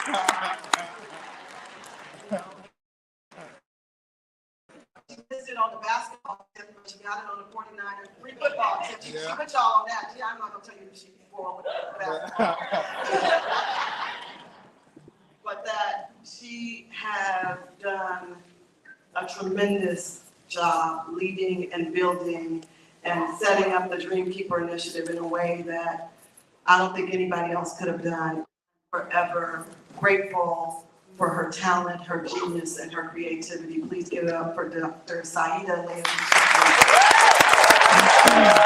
She missed it on the basketball tip, but she got it on the 49er free football tip. She put y'all on that. Yeah, I'm not going to tell you if she before with basketball. But that she has done a tremendous job leading and building and setting up the Dreamkeeper Initiative in a way that I don't think anybody else could have done. Forever grateful for her talent, her genius, and her creativity. Please give it up for Dr. Saida, ladies and gentlemen.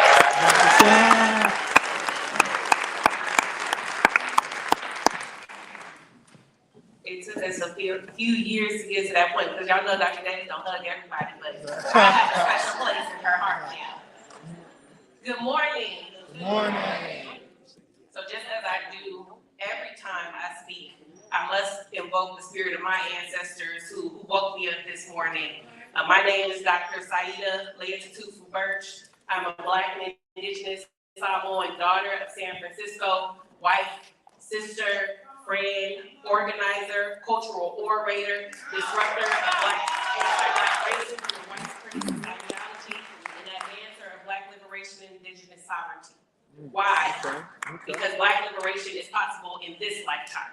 It took us a few years to get to that point, because y'all know Dr. Davis don't hug everybody, but I have a special place in her heart now. Good morning. Good morning. So just as I do every time I speak, I must invoke the spirit of my ancestors who woke me up this morning. My name is Dr. Saida Leatutu Birch. I'm a Black and Indigenous Samoan daughter of San Francisco, wife, sister, friend, organizer, cultural orator, disruptor of Black anti-Black racism and white supremacist ideology, and advancer of Black liberation and Indigenous sovereignty. Why? Because Black liberation is possible in this lifetime.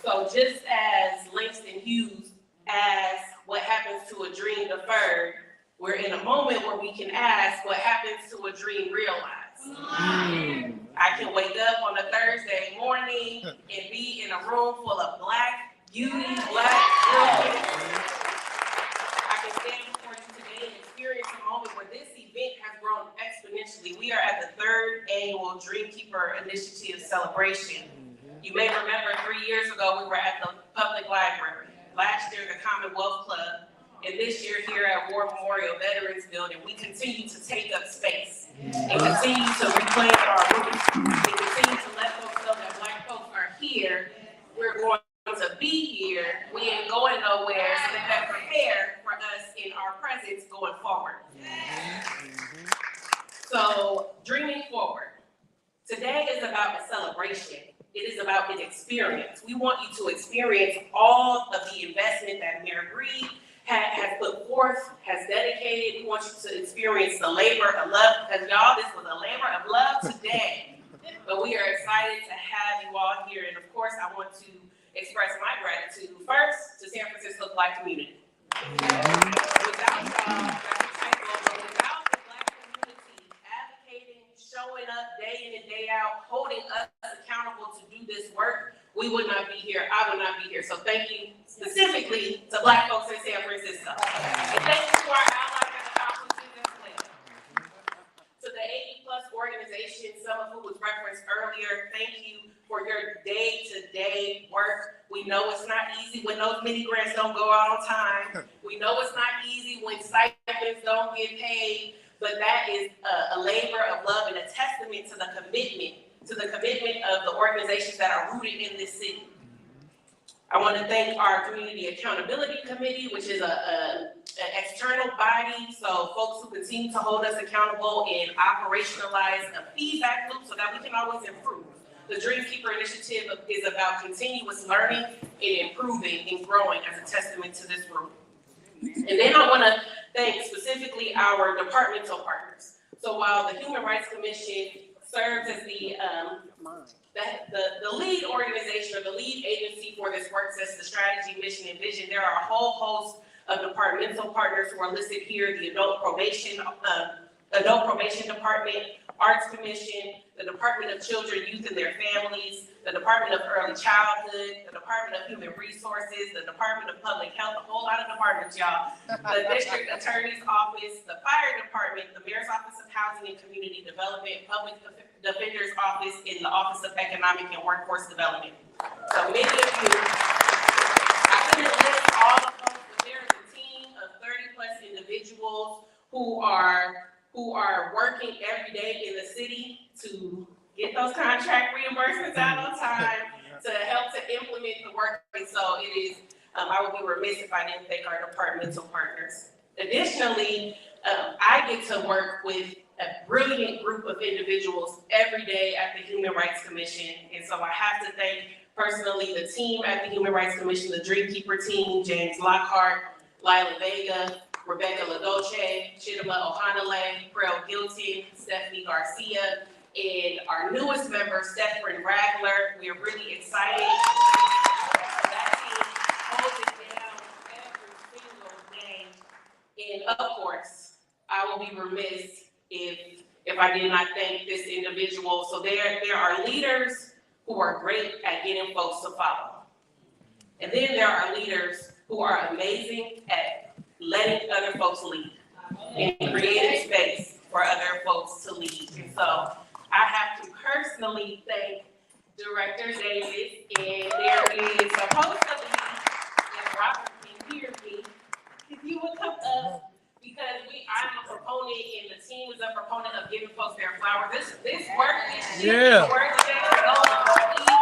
So just as Langston Hughes asked what happens to a dream deferred, we're in a moment where we can ask what happens to a dream realized. I can wake up on a Thursday morning and be in a room full of Black beauty, Black brilliance. I can stand before you today and experience a moment where this event has grown exponentially. We are at the 3rd annual Dreamkeeper Initiative celebration. You may remember 3 years ago, we were at the public library. Last year, the Commonwealth Club. And this year here at War Memorial Veterans Building, we continue to take up space and continue to reclaim our roots and continue to let folks know that Black folks are here. We're going to be here. We ain't going nowhere, so that they're prepared for us in our presence going forward. So, dreaming forward. Today is about a celebration. It is about an experience. We want you to experience all of the investment that Mayor Breed has put forth, has dedicated. We want you to experience the labor of love, because y'all, this was a labor of love today. But we are excited to have you all here. And of course, I want to express my gratitude first to San Francisco Black community. Without y'all, without the Black community advocating, showing up day in and day out, holding us accountable to do this work, we would not be here. I would not be here. So thank you specifically to Black folks in San Francisco. And thank you to our allies and accomplices as well. To the 80+ organizations, some of who was referenced earlier, thank you for your day-to-day work. We know it's not easy when those mini grants don't go out on time. We know it's not easy when stipends don't get paid, but that is a labor of love and a testament to the commitment of the organizations that are rooted in this city. I want to thank our Community Accountability Committee, which is an external body, so folks who continue to hold us accountable and operationalize a feedback loop so that we can always improve. The Dreamkeeper Initiative is about continuous learning and improving and growing as a testament to this group. And then I want to thank specifically our departmental partners. So while the Human Rights Commission serves as the lead organization or the lead agency for this work, sets the strategy, mission, and vision, there are a whole host of departmental partners who are listed here: the Adult Probation Department, Arts Commission, the Department of Children, Youth, and their Families, the Department of Early Childhood, the Department of Human Resources, the Department of Public Health, a whole lot of departments, y'all, the District Attorney's Office, the Fire Department, the Mayor's Office of Housing and Community Development, Public Defender's Office, and the Office of Economic and Workforce Development. So many of you, I couldn't list all of them, but there is a team of 30+ individuals who are working every day in the city to get those contract reimbursements out on time, to help to implement the work. And so it is, I would be remiss if I didn't thank our departmental partners. Additionally, I get to work with a brilliant group of individuals every day at the Human Rights Commission. And so I have to thank personally the team at the Human Rights Commission, the Dreamkeeper team, James Lockhart, Lila Vega, Rebecca LaDolce, Chidima Ohanale, Prel Gilton, Stephanie Garcia, and our newest member, Stephen Ragler. We are really excited. That team holds it down every single day. And of course, I will be remiss if I did not thank this individual. So there are leaders who are great at getting folks to follow. And then there are leaders who are amazing at letting other folks lead and creating space for other folks to lead. And so I have to personally thank Director Davis, and there is supposed to be, if Robert can hear me, if you would come up, because I'm a proponent and the team is a proponent of giving folks their flowers. This work is Yeah. the work today is going on easy.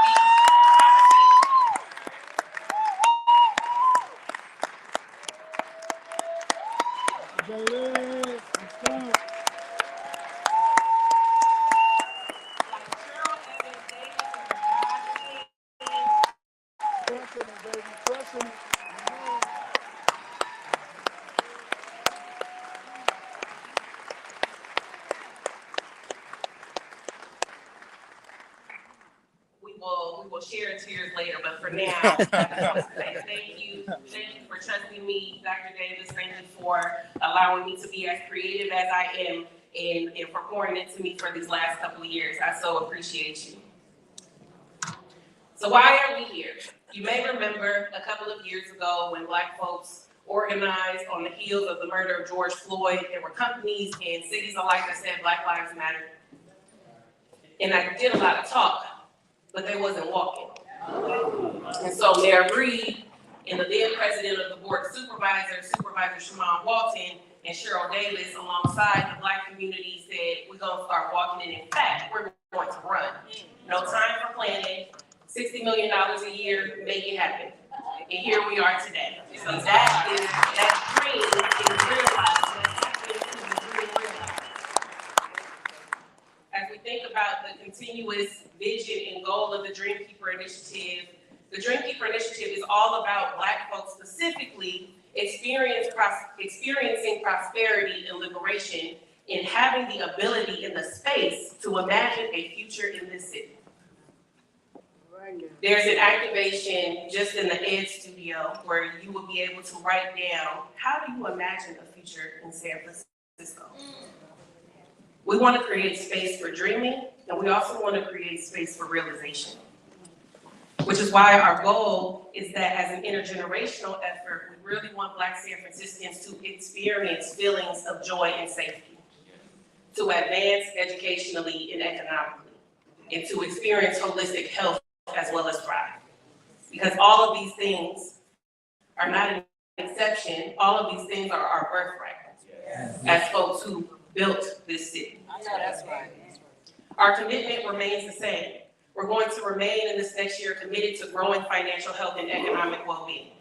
We will share tears later, but for now, I just want to say thank you. Thank you for trusting me, Dr. Davis. Thank you for allowing me to be as creative as I am and for pouring into me for these last couple of years. I so appreciate you. So why are we here? You may remember a couple of years ago when Black folks organized on the heels of the murder of George Floyd. There were companies and cities alike that said Black Lives Matter. And I did a lot of talk, but they wasn't walking. And so Mayor Breed and the then president of the board of supervisors, Supervisor Shimon Walton and Cheryl Davis, alongside the Black community, said, we're gonna start walking, and in fact, we're going to run. No time for planning, $60 million a year, make it happen. And here we are today. So that dream is realized, that happens to be dream realized. As we think about the continuous vision and goal of the Dreamkeeper Initiative, the Dreamkeeper Initiative is all about Black folks specifically experiencing prosperity and liberation and having the ability and the space to imagine a future in this city. There's an activation just in the Ed Studio where you will be able to write down, how do you imagine a future in San Francisco? We want to create space for dreaming, and we also want to create space for realization. Which is why our goal is that as an intergenerational effort, we really want Black San Franciscans to experience feelings of joy and safety, to advance educationally and economically, and to experience holistic health as well as thrive. Because all of these things are not an exception, all of these things are our birthright as folks who built this city. I know that's right. Our commitment remains the same. We're going to remain in this next year committed to growing financial health and economic well-being.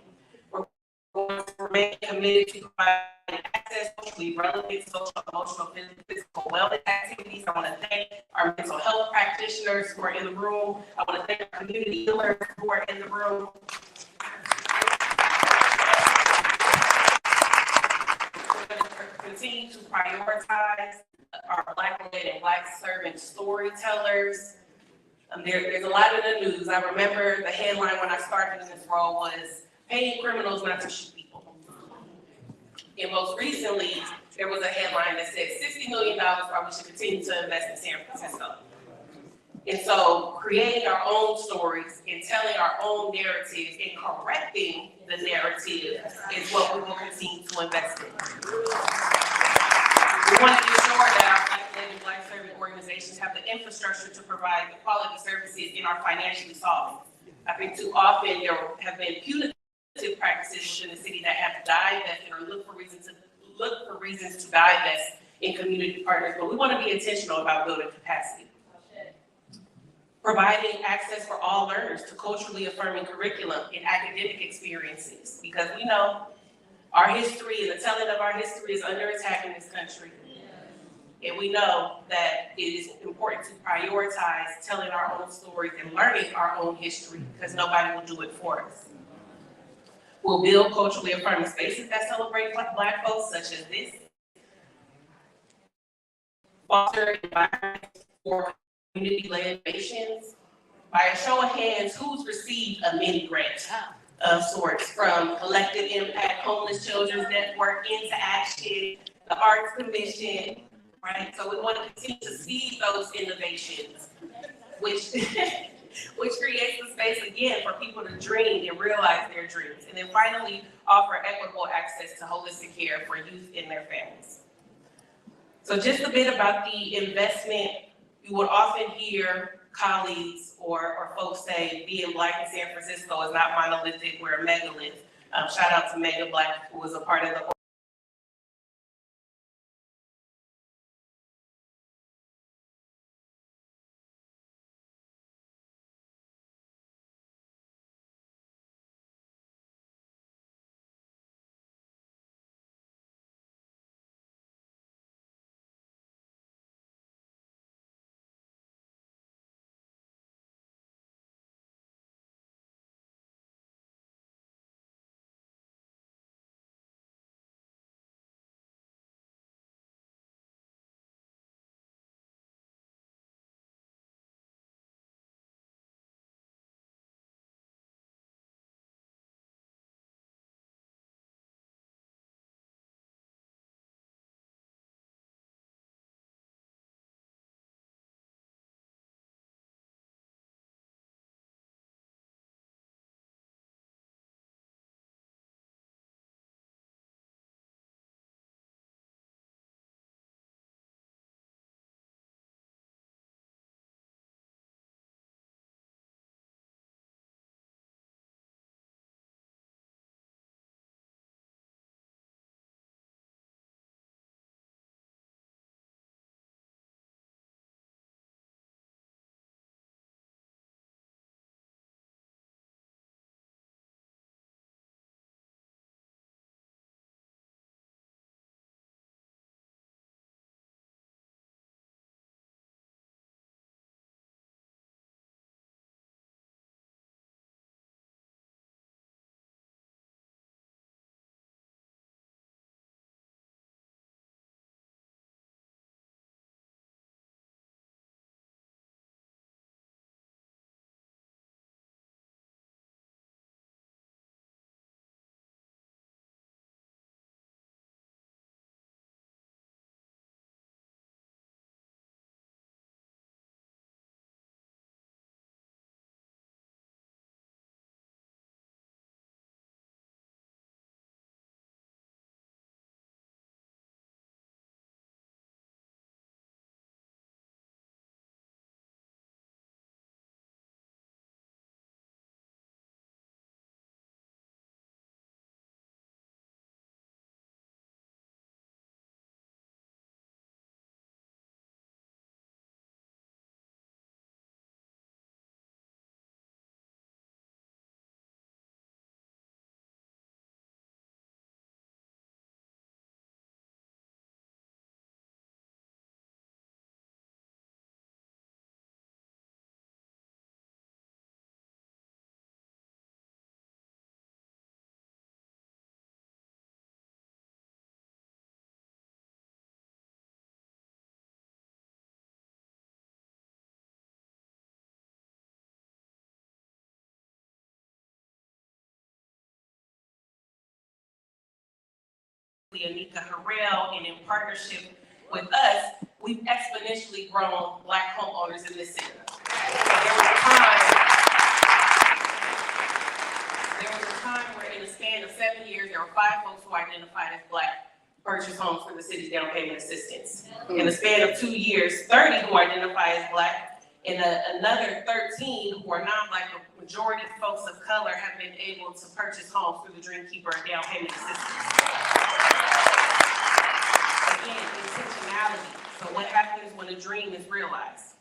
We're going to remain committed to providing access to socially relevant social, emotional, physical wellness activities. I want to thank our mental health practitioners who are in the room. I want to thank our community healers who are in the room. We're going to continue to prioritize our Black-led and Black servant storytellers. There's a lot in the news. I remember the headline when I started in this role was paying criminals not to shoot people. And most recently, there was a headline that said $60 million why we should continue to invest in San Francisco. And so creating our own stories and telling our own narratives and correcting the narrative is what we will continue to invest in. We want to ensure that our Black-led and Black servant organizations have the infrastructure to provide the quality services and are financially solvent. I think too often there have been punitive practices within the city that have divested or look for reasons to divest in community partners, but we want to be intentional about building capacity. Providing access for all learners to culturally affirming curriculum and academic experiences, because we know our history and the telling of our history is under attack in this country. And we know that it is important to prioritize telling our own stories and learning our own history, because nobody will do it for us. We'll build culturally affirming spaces that celebrate Black folks, such as this. Foster environments for community-led innovations. By a show of hands, who's received a mini grant of sorts from Collective Impact, Homeless Children's Network, Into Action, the Arts Commission, right? So we want to continue to see those innovations, which creates the space again for people to dream and realize their dreams. And then finally, offer equitable access to holistic care for youth and their families. So just a bit about the investment. You would often hear colleagues or folks say being Black in San Francisco is not monolithic, we're a megalith. Shout out to Mega Black, who was a part of the Anika Harrell, and in partnership with us, we've exponentially grown Black homeowners in this city. There was a time where in the span of 7 years, there were 5 folks who identified as Black purchase homes for the city's down payment assistance. In the span of 2 years, 30 who identify as Black, and another 13 who are non-Black, the majority of folks of color, have been able to purchase homes through the Dreamkeeper down payment assistance. Again, intentionality. So what happens when a dream is realized?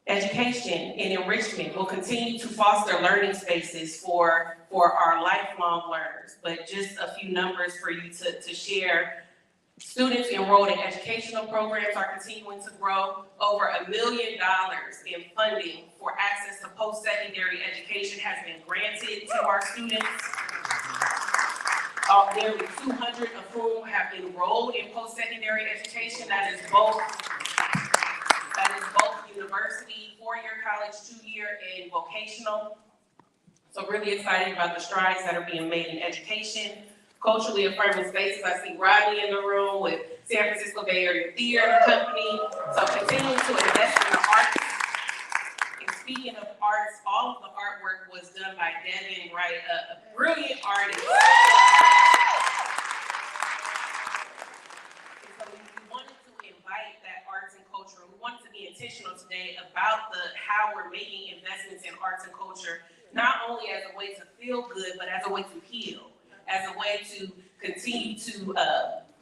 Education and enrichment will continue to foster learning spaces for our lifelong learners. But just a few numbers for you to share. Students enrolled in educational programs are continuing to grow. Over $1 million in funding for access to post-secondary education has been granted to our students. Nearly 200 of whom have enrolled in post-secondary education. That is both university, four-year college, two-year, and vocational. So really excited about the strides that are being made in education. Culturally affirming spaces. I see Rodney in the room with San Francisco Bay Area Theater Company. So continuing to invest in the arts. And speaking of arts, all of the artwork was done by Devin Wright, a brilliant artist. And so we wanted to invite that arts and culture. We wanted to be intentional today about how we're making investments in arts and culture, not only as a way to feel good, but as a way to heal, as a way to continue to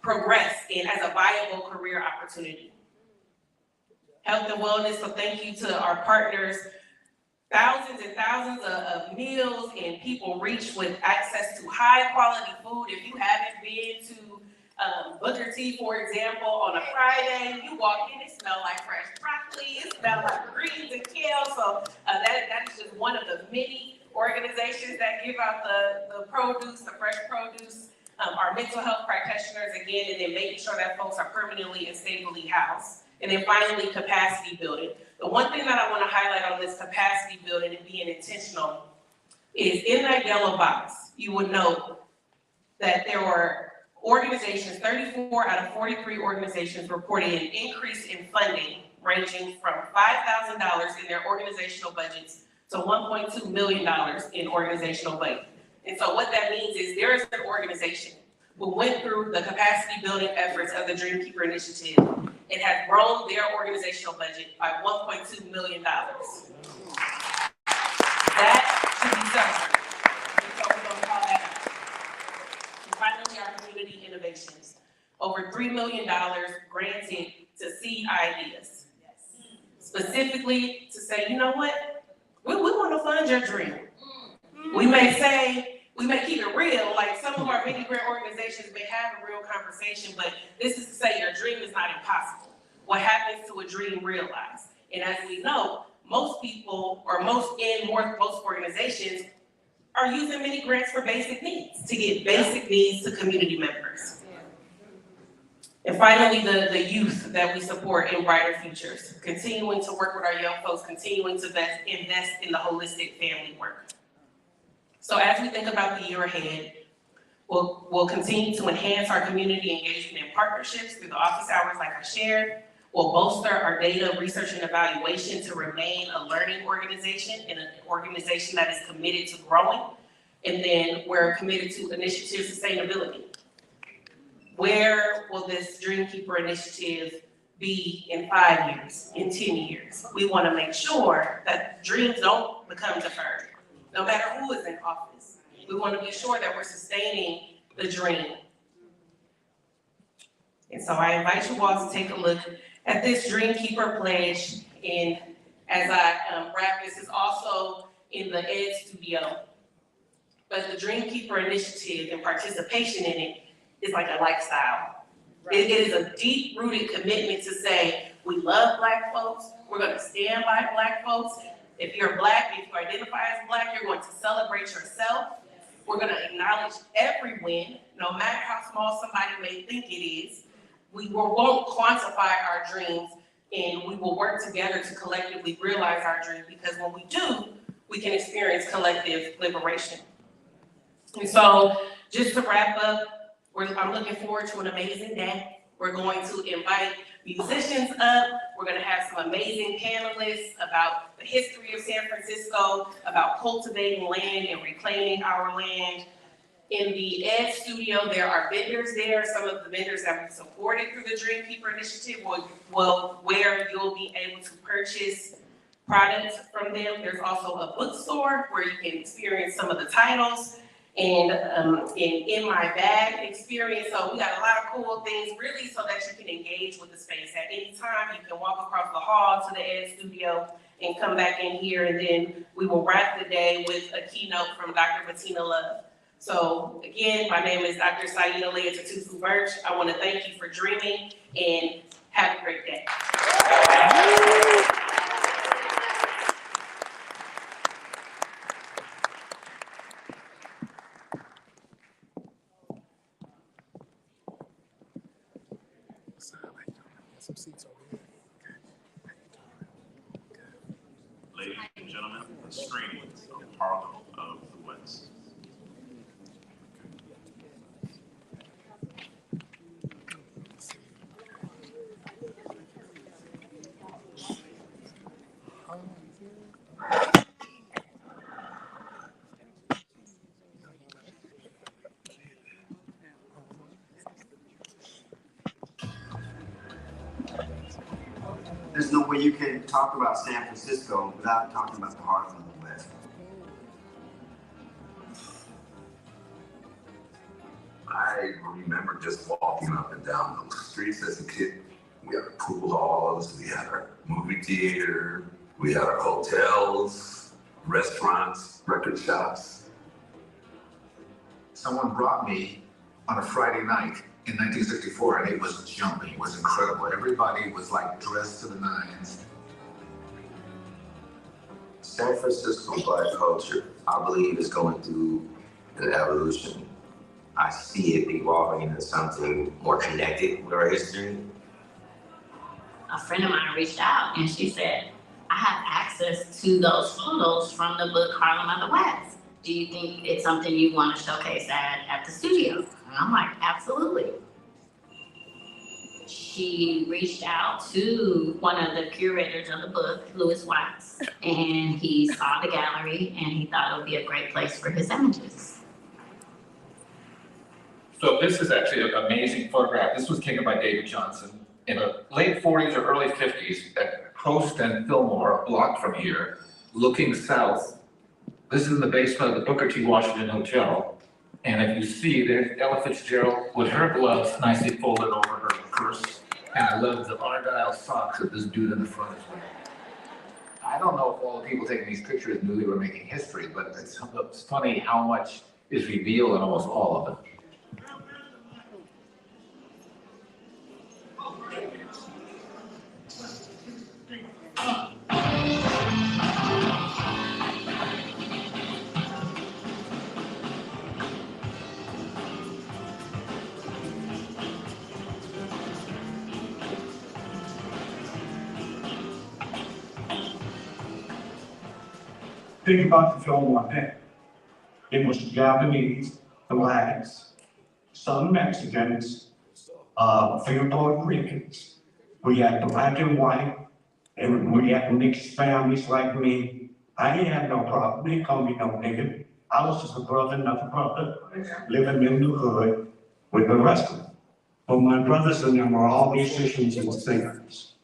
progress, and as a viable career opportunity. Health and wellness, so thank you to our partners. Thousands and thousands of meals and people reach with access to high quality food. If you haven't been to Booker T, for example, on a Friday, you walk in, it smells like fresh broccoli, it smells like greens and kale. So that is just one of the many organizations that give out the produce, the fresh produce. Our mental health practitioners, again, and then making sure that folks are permanently and stably housed. And then finally, capacity building. The one thing that I want to highlight on this capacity building and being intentional is in that yellow box, you would note that there were organizations, 34 out of 43 organizations reported an increase in funding ranging from $5,000 in their organizational budgets to $1.2 million in organizational budget. And so what that means is there is an organization who went through the capacity building efforts of the Dreamkeeper Initiative and has grown their organizational budget by $1.2 million. That should be celebrated. And so we're going to call that out. And finally, our community innovations. Over $3 million granted to seed ideas. Specifically to say, you know what? We want to fund your dream. We may keep it real, like some of our mini grant organizations may have a real conversation, but this is to say your dream is not impossible. What happens to a dream realized? And as we know, most people, or most organizations are using mini grants for basic needs, to get basic needs to community members. And finally, the youth that we support in Brighter Futures, continuing to work with our young folks, continuing to invest in the holistic family work. So as we think about the year ahead, we'll continue to enhance our community engagement and partnerships through the office hours like I shared. We'll bolster our data, research, and evaluation to remain a learning organization and an organization that is committed to growing. And then we're committed to initiative sustainability. Where will this Dreamkeeper Initiative be in 5 years, in 10 years? We want to make sure that dreams don't become deferred, no matter who is in office. We want to be sure that we're sustaining the dream. And so I invite you all to take a look at this Dreamkeeper pledge. And as I wrap, this is also in the Ed Studio. But the Dreamkeeper Initiative and participation in it is like a lifestyle. Right. It is a deep-rooted commitment to say, we love Black folks, we're going to stand by Black folks. If you're Black, if you identify as Black, you're going to celebrate yourself. We're going to acknowledge every win, no matter how small somebody may think it is. We won't quantify our dreams, and we will work together to collectively realize our dreams, because when we do, we can experience collective liberation. And so, just to wrap up, I'm looking forward to an amazing day. We're going to invite musicians up. We're going to have some amazing panelists about the history of San Francisco, about cultivating land and reclaiming our land. In the Ed Studio, there are vendors there. Some of the vendors that we supported through the Dreamkeeper Initiative where you'll be able to purchase products from them. There's also a bookstore where you can experience some of the titles. And in my bag experience, so we got a lot of cool things, really, so that you can engage with the space. At any time, you can walk across the hall to the Ed Studio and come back in here, and then we will wrap the day with a keynote from Dr. Bettina Love. So again, my name is Dr. Saida Leah Tatusu Birch. I want to thank you for dreaming and have a great day. Ladies and gentlemen, the screening of Harlem of the West. There's no way you can talk about San Francisco without talking about the Harlem of the West. I remember just walking up and down those streets as a kid. We had our pool halls, we had our movie theater, we had our hotels, restaurants, record shops. Someone brought me on a Friday night in 1964, and it was jumping. It was incredible. Everybody was like dressed to the nines. San Francisco Black culture, I believe, is going through an evolution. I see it evolving into something more connected with our history. A friend of mine reached out and she said, I have access to those photos from the book Harlem of the West. Do you think it's something you want to showcase at the studio? And I'm like, absolutely. She reached out to one of the curators of the book, Louis Watts, and he saw the gallery and he thought it would be a great place for his images. So this is actually an amazing photograph. This was taken by David Johnson in the late 40s or early 50s at Post and Fillmore, a block from here, looking south. This is in the basement of the Booker T. Washington Hotel. And if you see, there's Ella Fitzgerald with her gloves nicely folded over her purse. And I love the Argyle socks of this dude in the front as well. I don't know if all the people taking these pictures knew they were making history, but it's funny how much is revealed in almost all of it. Think about the Fillmore Pit. It was Japanese, blacks, some Mexicans, few Puerto Ricans. We had black and white, and we had mixed families like me. I didn't have no problem. They called me no nigga. I was just a brother, another brother, living in the hood with the rest of them. But my brothers and them were all musicians and singers.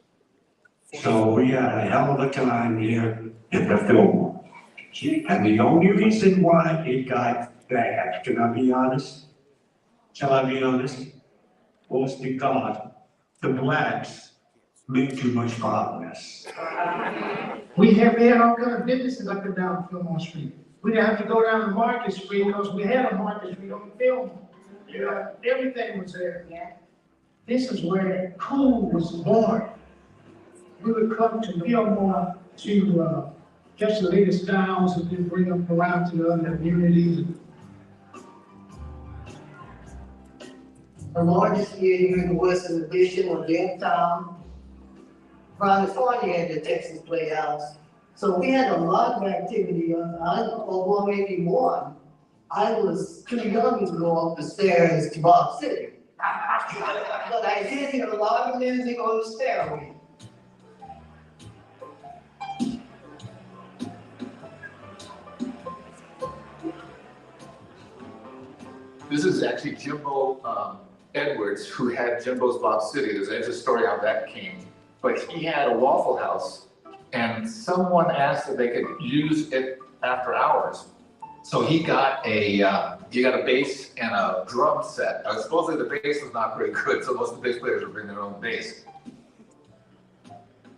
So we had a hell of a time here in the Fillmore. And the only reason why it got bad, can I be honest? Shall I be honest? Was because the blacks make too much progress. We had all kind of businesses up and down Fillmore Street. We didn't have to go down to Market Street because we had a Market Street on Fillmore. Yeah, everything was there. Yeah. This is where cool was born. We would come to Fillmore to catch the latest styles and then bring them around to the other communities. The largest theater in the Western Addition or downtown. California had the Texas Playhouse. So we had a lot of activity or maybe more. I was too young to go up the stairs to Bob City. But I did hear a lot of music on the stairway. This is actually Jimbo Edwards, who had Jimbo's Bob City. There's a story how that came. But he had a Waffle House, and someone asked if they could use it after hours. So he got a bass and a drum set. Supposedly the bass was not very good, so most of the bass players would bring their own bass.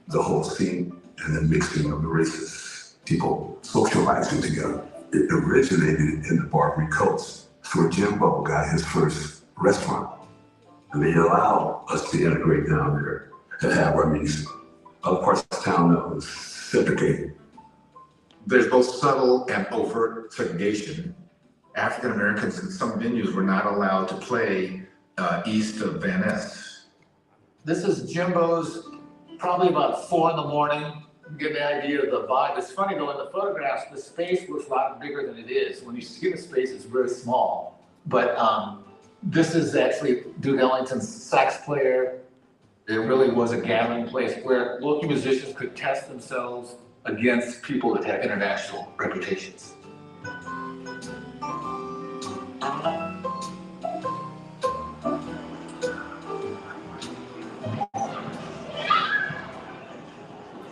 The whole scene and the mixing of the races, people socializing together. It originated in the Barbary Coast. That's where Jimbo got his first restaurant. And they allow us to integrate down there and have our music. Other parts of town that was segregated. There's both subtle and overt segregation. African Americans in some venues were not allowed to play east of Van Ness. This is Jimbo's, probably about 4 in the morning. Get the idea of the vibe. It's funny though, in the photographs, the space looks a lot bigger than it is. When you see the space, it's very small. But this is actually Duke Ellington's sax player. It really was a gathering place where local musicians could test themselves against people that have international reputations.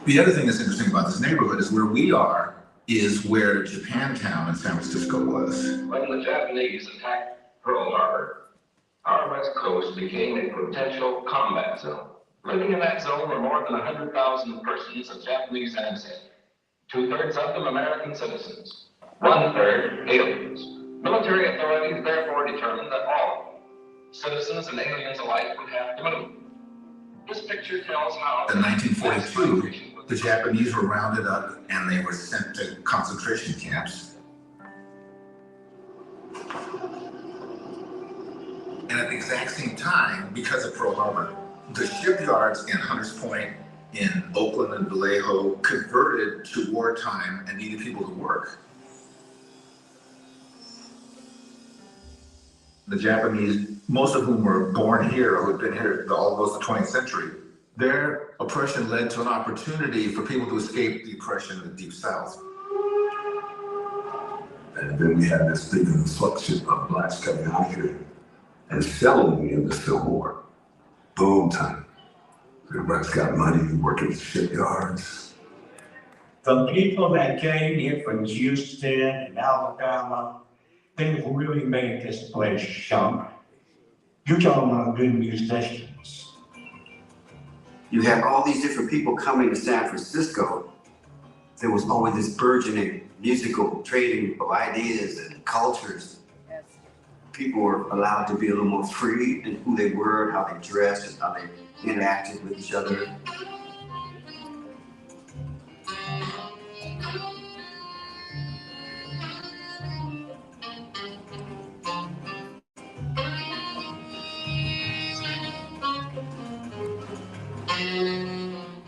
The other thing that's interesting about this neighborhood is where we are is where Japantown in San Francisco was. When the Japanese attacked Pearl Harbor, our west coast became a potential combat zone. Living in that zone were more than 100,000 persons of Japanese ancestry, 2/3 of them American citizens, 1/3 aliens. Military authorities therefore determined that all citizens and aliens alike would have to move. This picture tells how In 1942, the Japanese were rounded up and they were sent to concentration camps. And at the exact same time, because of Pearl Harbor, the shipyards in Hunters Point, in Oakland and Vallejo converted to wartime and needed people to work. The Japanese, most of whom were born here or who had been here almost the 20th century, their oppression led to an opportunity for people to escape the oppression of the Deep South. And then we had this big influx of blacks coming out here and selling in the Fillmore. Boom time. Everybody's got money, working in shipyards. The people that came here from Houston and Alabama, they really made this place shine. You're talking about good musicians. You had all these different people coming to San Francisco. There was always this burgeoning musical trading of ideas and cultures. People were allowed to be a little more free in who they were, how they dressed, and how they interacted with each other.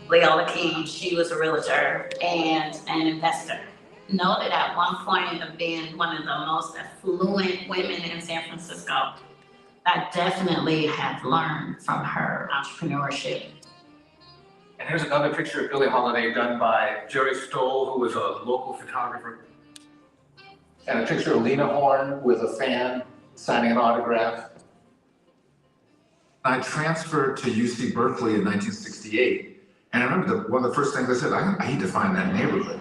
Leola King, she was a realtor and an investor. Noted at one point of being one of the most affluent women in San Francisco. I definitely have learned from her entrepreneurship. And here's another picture of Billie Holiday done by Jerry Stoll, who was a local photographer. And a picture of Lena Horne with a fan signing an autograph. I transferred to UC Berkeley in 1968. And I remember one of the first things I said, I need to find that neighborhood.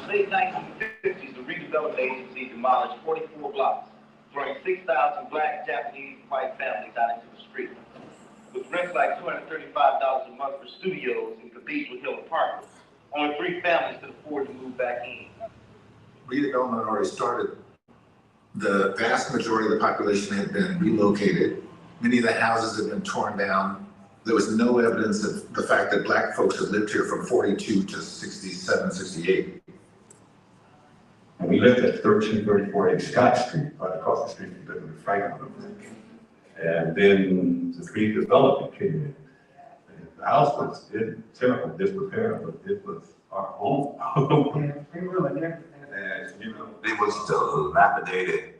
Late 1950s, the redevelopment agency demolished 44 blocks, throwing 6,000 black, Japanese, and white families out into the street. With rents like $235 a month for studios in Cathedral Hill apartments, only 3 families could afford to move back in. Redevelopment had already started. The vast majority of the population had been relocated. Many of the houses had been torn down. There was no evidence of the fact that black folks had lived here from 42 to 67, 68. And we lived at 1334 Scott Street, right across the street from the Franklin. And then the redevelopment came in. And the house was in terrible disrepair, but it was our home. And, you know, It was dilapidated.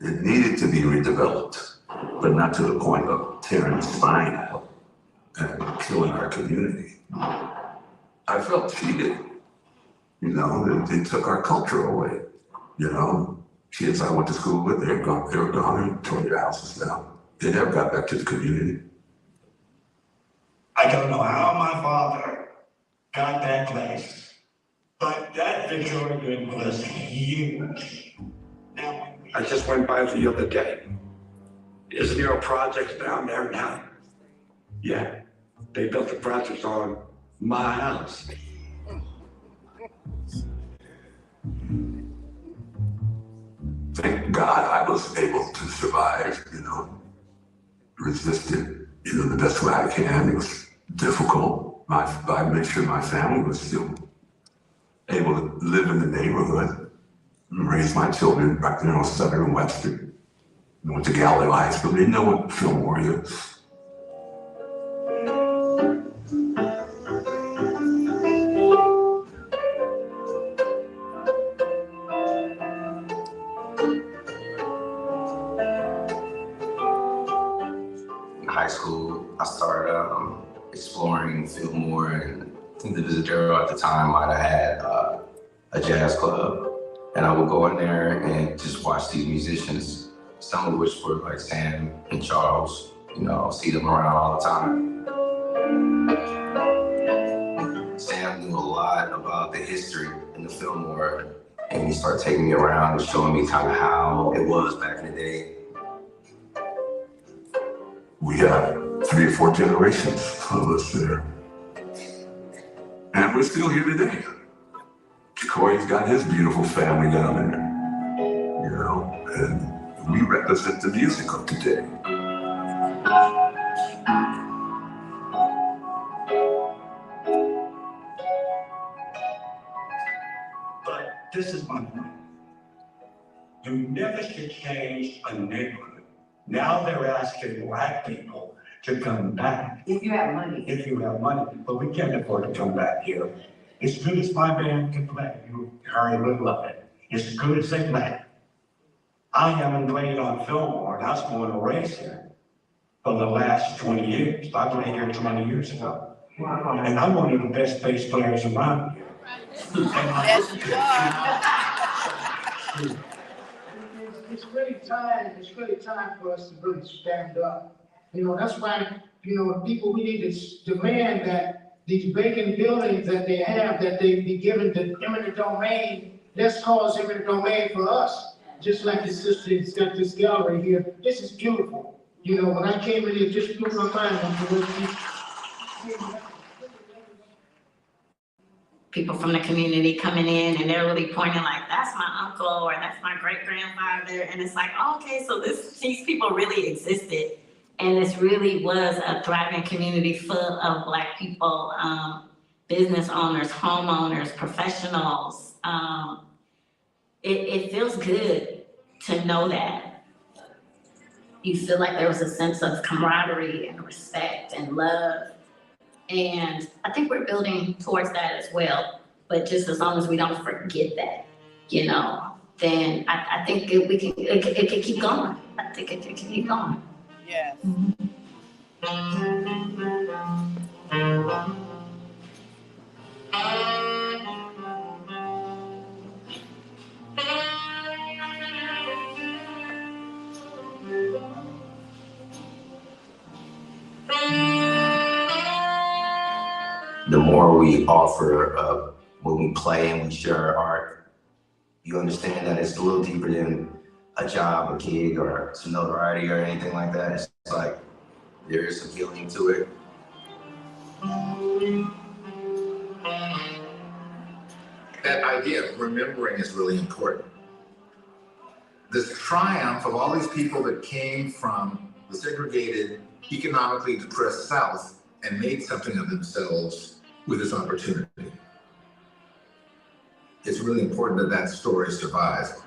It needed to be redeveloped, but not to the point of tearing the spine out and killing our community. I felt cheated. You know, it took our culture away. You know, kids I went to school with, they were gone and tore their houses down. They never got back to the community. I don't know how my father got that place, but that Victorian was huge. Now, I just went by the other day. Isn't there a project down there now? Yeah, they built the project on my house. God I was able to survive, resisted, the best way I can. It was difficult. I made sure my family was still able to live in the neighborhood and raise my children back there on Southern and Western. I went to Galileo High School. They know what Fillmore is. In high school, I started exploring Fillmore, and I think the Visadero at the time might have had a jazz club. And I would go in there and just watch these musicians, some of which were like Sam and Charles, see them around all the time. Sam knew a lot about the history in the Fillmore, and he started taking me around and showing me kind of how it was back in the day. We have 3 or 4 generations of us there. And we're still here today. Corey's got his beautiful family down there, and we represent the music of today. But this is my point. You never should change a neighborhood. Now they're asking Black people to come back. If you have money. If you have money, but we can't afford to come back here. As good as my band can play, you heard a little of it. As good as they play. I haven't played on Fillmore, and I was born and raised here for the last 20 years. I played here 20 years ago. Wow. And I'm one of the best bass players around here. Yes, you are. It's really time for us to really stand up. That's why, people, we need to demand that these vacant buildings that they have, that they be given to eminent domain. Let's cause eminent domain for us. Just like the sister's got this gallery here. This is beautiful. When I came in here, just blew my mind. People from the community coming in and they're really pointing like, that's my uncle or that's my great grandfather. And it's like, oh, okay, so these people really existed. And this really was a thriving community full of Black people, business owners, homeowners, professionals. It feels good to know that. You feel like there was a sense of camaraderie and respect and love. And I think we're building towards that as well. But just as long as we don't forget that, then I think it can keep going. I think it can keep going. Yes. The more we offer when we play and we share our art, you understand that it's a little deeper than a job, a gig, or some notoriety or anything like that. It's like there is some healing to it. That idea of remembering is really important. This triumph of all these people that came from the segregated, economically depressed South and made something of themselves with this opportunity. It's really important that that story survives.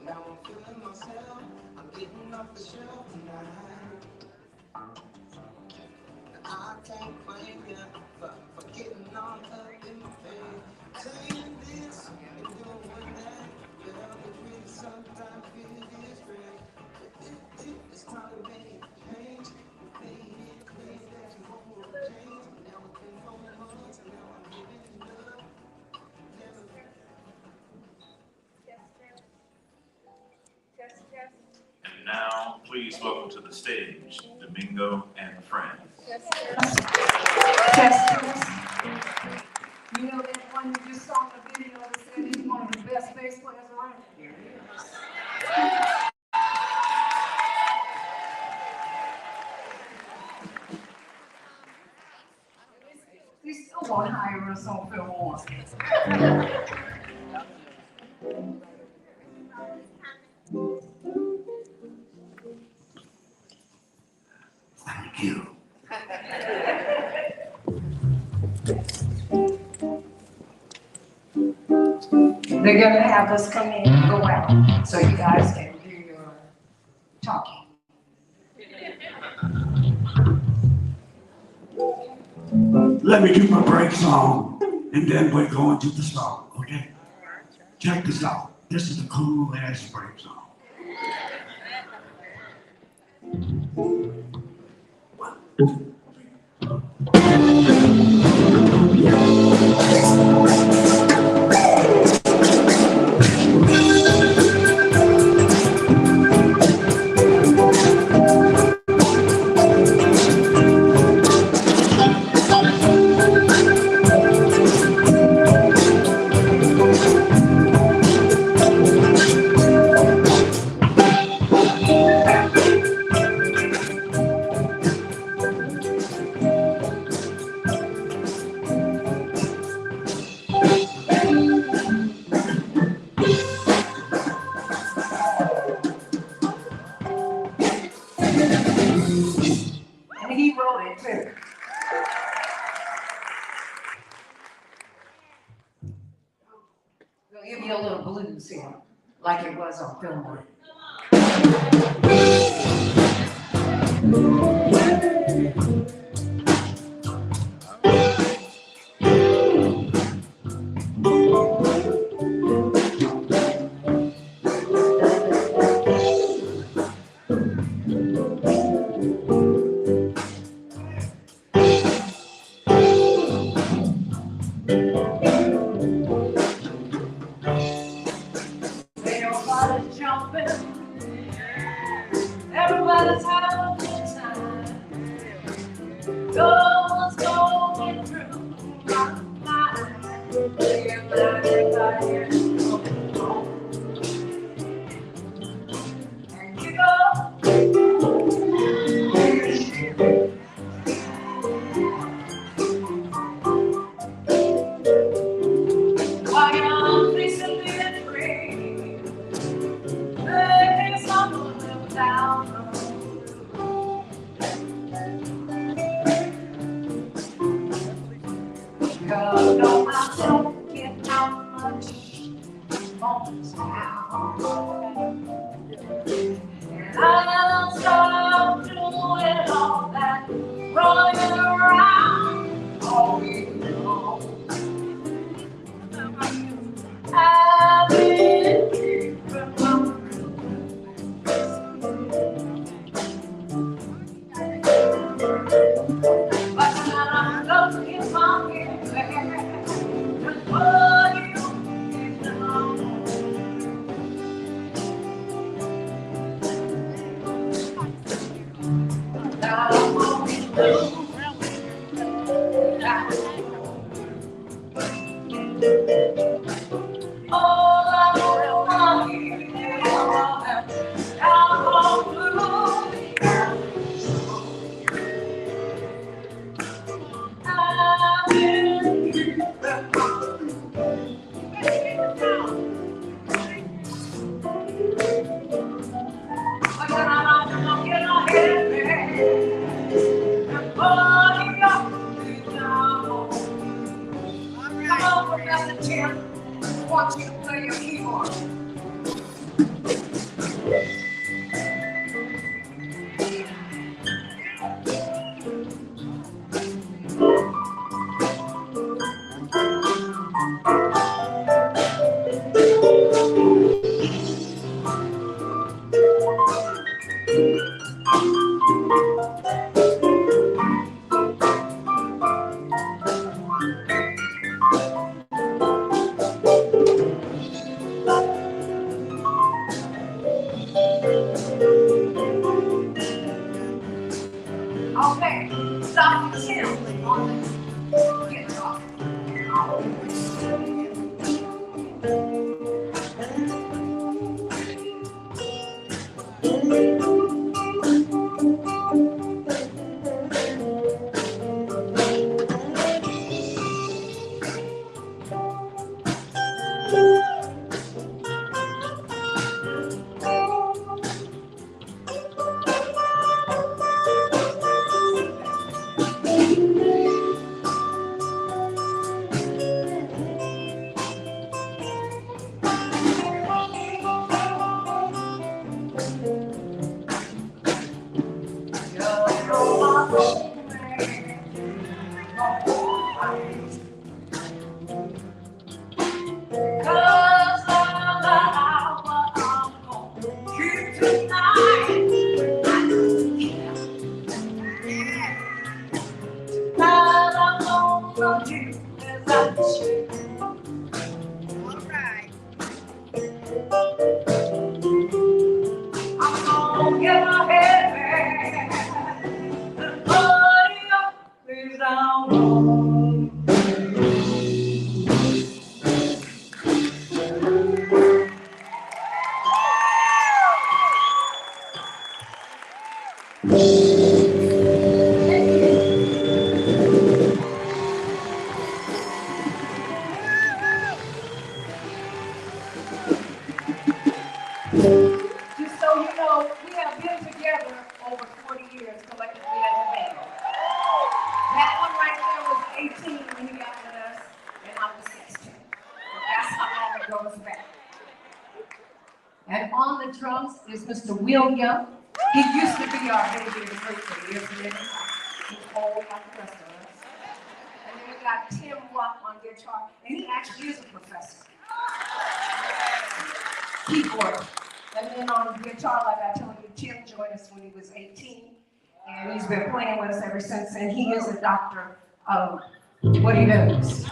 Now I'm feeling myself, I'm getting off the shelf tonight. can't blame you for getting on up in the face. Saying this and doing that, but I'll be really sometimes feel this great. It's time to make change. Things that you won't change. Now it's been 4 months and now I'm giving love. And now, please welcome to the stage, Domingo and Friends. You know that one you just saw in the video that said he's one of the best bass players around? Here he is. They still won't hire us on film one. Thank you. They're gonna have us come in and go out, so you guys can do your talking. Let me do my break song, and then we're going to the song, okay? Check this out. This is a cool ass break song. And he wrote it too. We'll give you a little blues here, like it was on film one. Everybody's jumping, everybody's having a good time. No one's going through my mind. Everybody and you go. While you're facing the tree, there's something down. Cause no, I don't get how much moments now. And I don't stop doing all that running around all week long. I've been keeping my but I'm looking for you. Just what you know. Now I'm walking through. All I want is I'm on blue. I've been keeping want you to play your keyboard. goes back. And on the drums is Mr. William. He used to be our baby in the group, but he isn't anymore. He's old like the rest of us. And then we got Tim Watt on guitar, and he actually is a professor. Keyboard. And then on guitar, like I told you, Tim joined us when he was 18, and he's been playing with us ever since, and he is a doctor of what he does.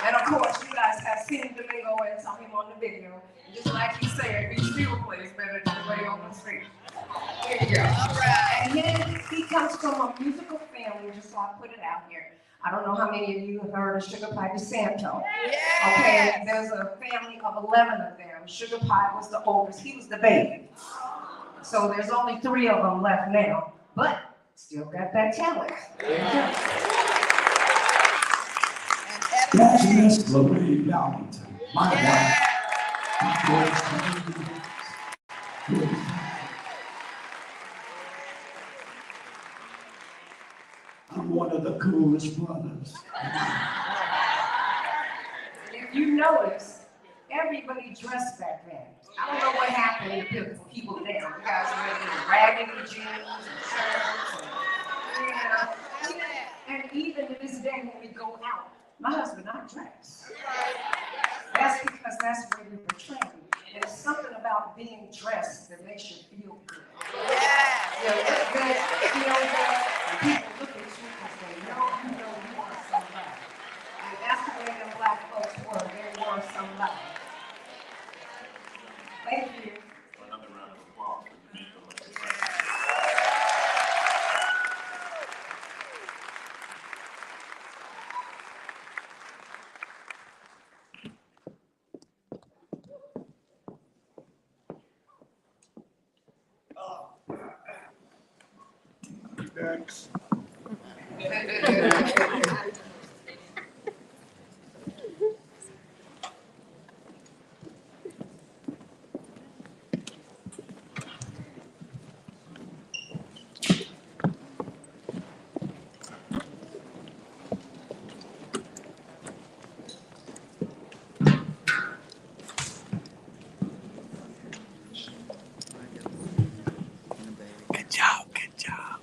And of course, you guys have seen Domingo and saw him on the video. Just like he said, he still plays better than anybody on the street. There you go. All right. And then he comes from a musical family, just so I put it out here. I don't know how many of you have heard of Sugar Pie DeSanto. Yes. Okay, there's a family of 11 of them. Sugar Pie was the oldest, he was the baby. So there's only 3 of them left now, but still got that talent. That's Miss Lorraine Valentin, my wife. I'm one of the coolest brothers. If you notice, everybody dressed back then. I don't know what happened to people now. You guys are wearing raggedy jeans and shirts and even to this day when we go out, my husband and I dress. That's because that's where we were trained. And it's something about being dressed that makes you feel good. You look good, feel good, and people look at you because they know you are somebody. And that's the way them black folks were. They were somebody. Thank you. Another round of applause for Domingo. Thanks. Good job, good job.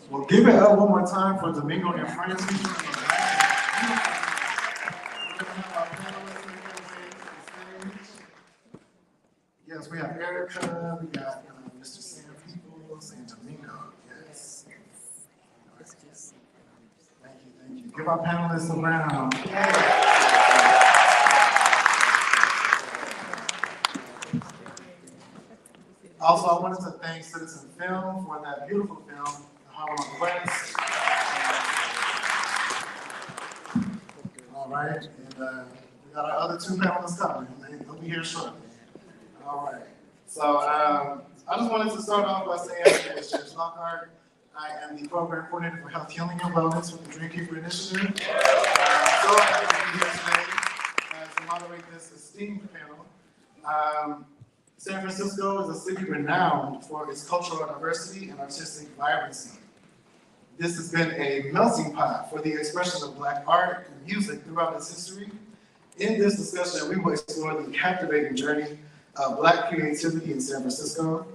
Well, give it up one more time for Domingo and friends. Yes, we have Erica, we got Mr. Sam Peoples and Domingo. Yes. Thank you. Give our panelists a round. Also, I wanted to thank Citizen Film for that beautiful film, The Harlem of the West. All right, and we got our other 2 panelists coming. They'll be here shortly. All right, so I just wanted to start off by saying my name is James Lockhart. I am the program coordinator for Health, Healing, and Wellness with the Dreamkeeper Initiative. so happy to be here today to moderate this esteemed panel. San Francisco is a city renowned for its cultural diversity and artistic vibrancy. This has been a melting pot for the expression of Black art and music throughout its history. In this discussion, we will explore the captivating journey of Black creativity in San Francisco,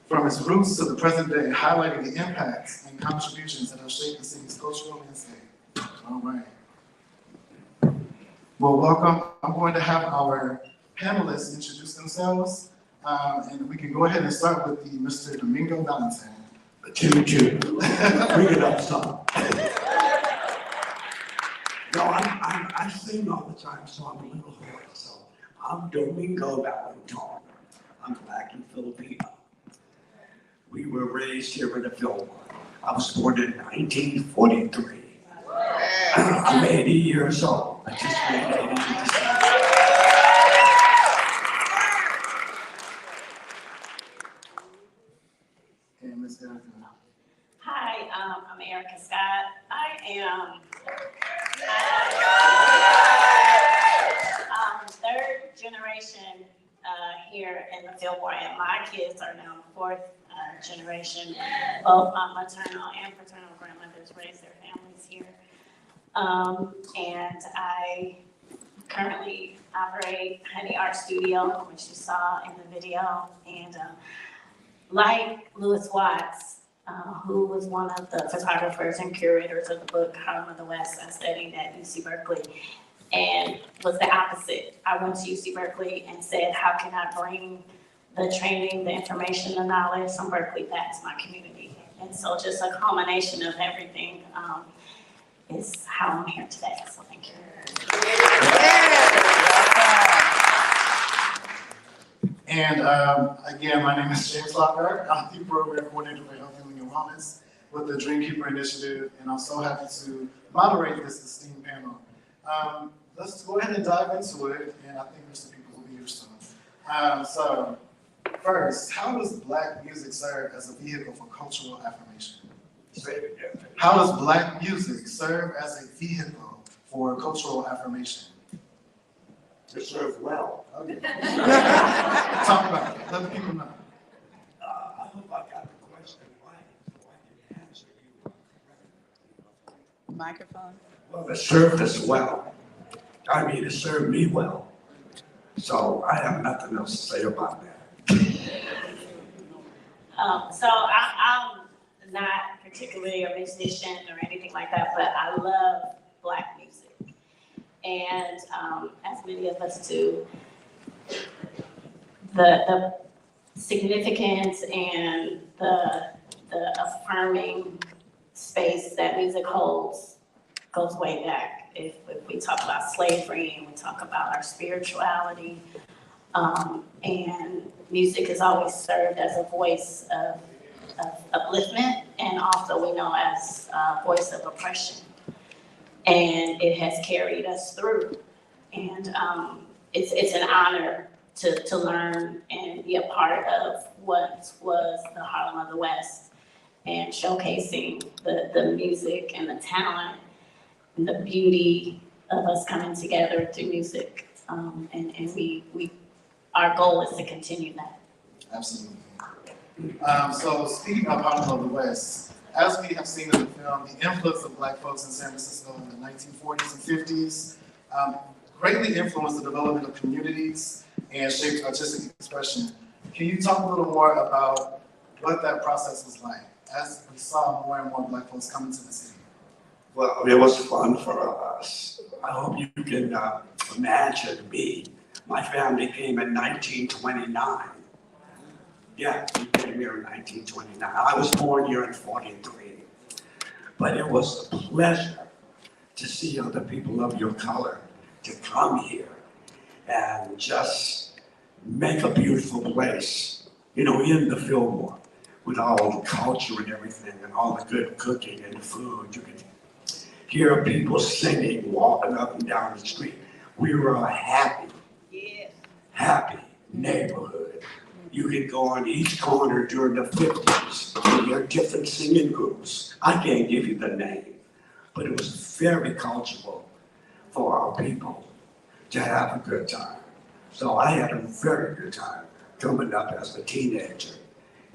from its roots to the present day, highlighting the impacts and contributions that have shaped the city's cultural landscape. All right. Well, welcome. I'm going to have our panelists introduce themselves, and we can go ahead and start with Mr. Domingo Valentine. Bring it up some. No, I sing all the time, so I'm a little hoarse. So I'm Domingo Valentine. I'm Black and Filipino. We were raised here in the Fillmore. I was born in 1943. I'm 80 years old. I just made 80 years old. And Ms. Erica. Hi, I'm Erica Scott. I am third generation here in the Fillmore, and my kids are now fourth generation. Both my maternal and paternal grandmothers raised their families here. And I currently operate Honey Art Studio, which you saw in the video. And like Louis Watts, who was one of the photographers and curators of the book Harlem of the West, I studied at UC Berkeley, and was the opposite. I went to UC Berkeley and said, how can I bring the training, the information, the knowledge from Berkeley back to my community? And so just a culmination of everything is how I'm here today, so thank you. And again, my name is James Lockhart. I'm the program coordinator for Health, Healing, and Wellness with the Dreamkeeper Initiative, and I'm so happy to moderate this esteemed panel. Let's go ahead and dive into it, and I think there's some people who will be here soon. So, first, how does Black music serve as a vehicle for cultural affirmation? How does Black music serve as a vehicle for cultural affirmation? To serve well. Okay. Talk about it. Let the people know. I hope I got the question right, so I can answer you. Microphone. Well, it served us well. I mean, it served me well. So I have nothing else to say about that. So I'm not particularly a musician or anything like that, but I love Black music. And as many of us do, the significance and the affirming space that music holds goes way back. If we talk about slavery and we talk about our spirituality, and music has always served as a voice of upliftment, and also we know as a voice of oppression. And it has carried us through. And it's an honor to learn and be a part of what was the Harlem of the West, and showcasing the music and the talent and the beauty of us coming together through music. And our goal is to continue that. Absolutely. So speaking of Harlem of the West, as we have seen in the film, the influx of Black folks in San Francisco in the 1940s and 50s greatly influenced the development of communities and shaped artistic expression. Can you talk a little more about what that process was like as we saw more and more Black folks come into the city? Well, it was fun for us. I hope you can imagine me. My family came in 1929. Yeah, we came here in 1929. I was born here in 43. But it was a pleasure to see other people of your color to come here and just make a beautiful place, you know, in the Fillmore, with all the culture and everything and all the good cooking and the food. You could hear people singing, walking up and down the street. We were a happy neighborhood. You could go on each corner during the 50s and hear different singing groups. I can't give you the name, but it was very cultural. our people to have a good time. So I had a very good time coming up as a teenager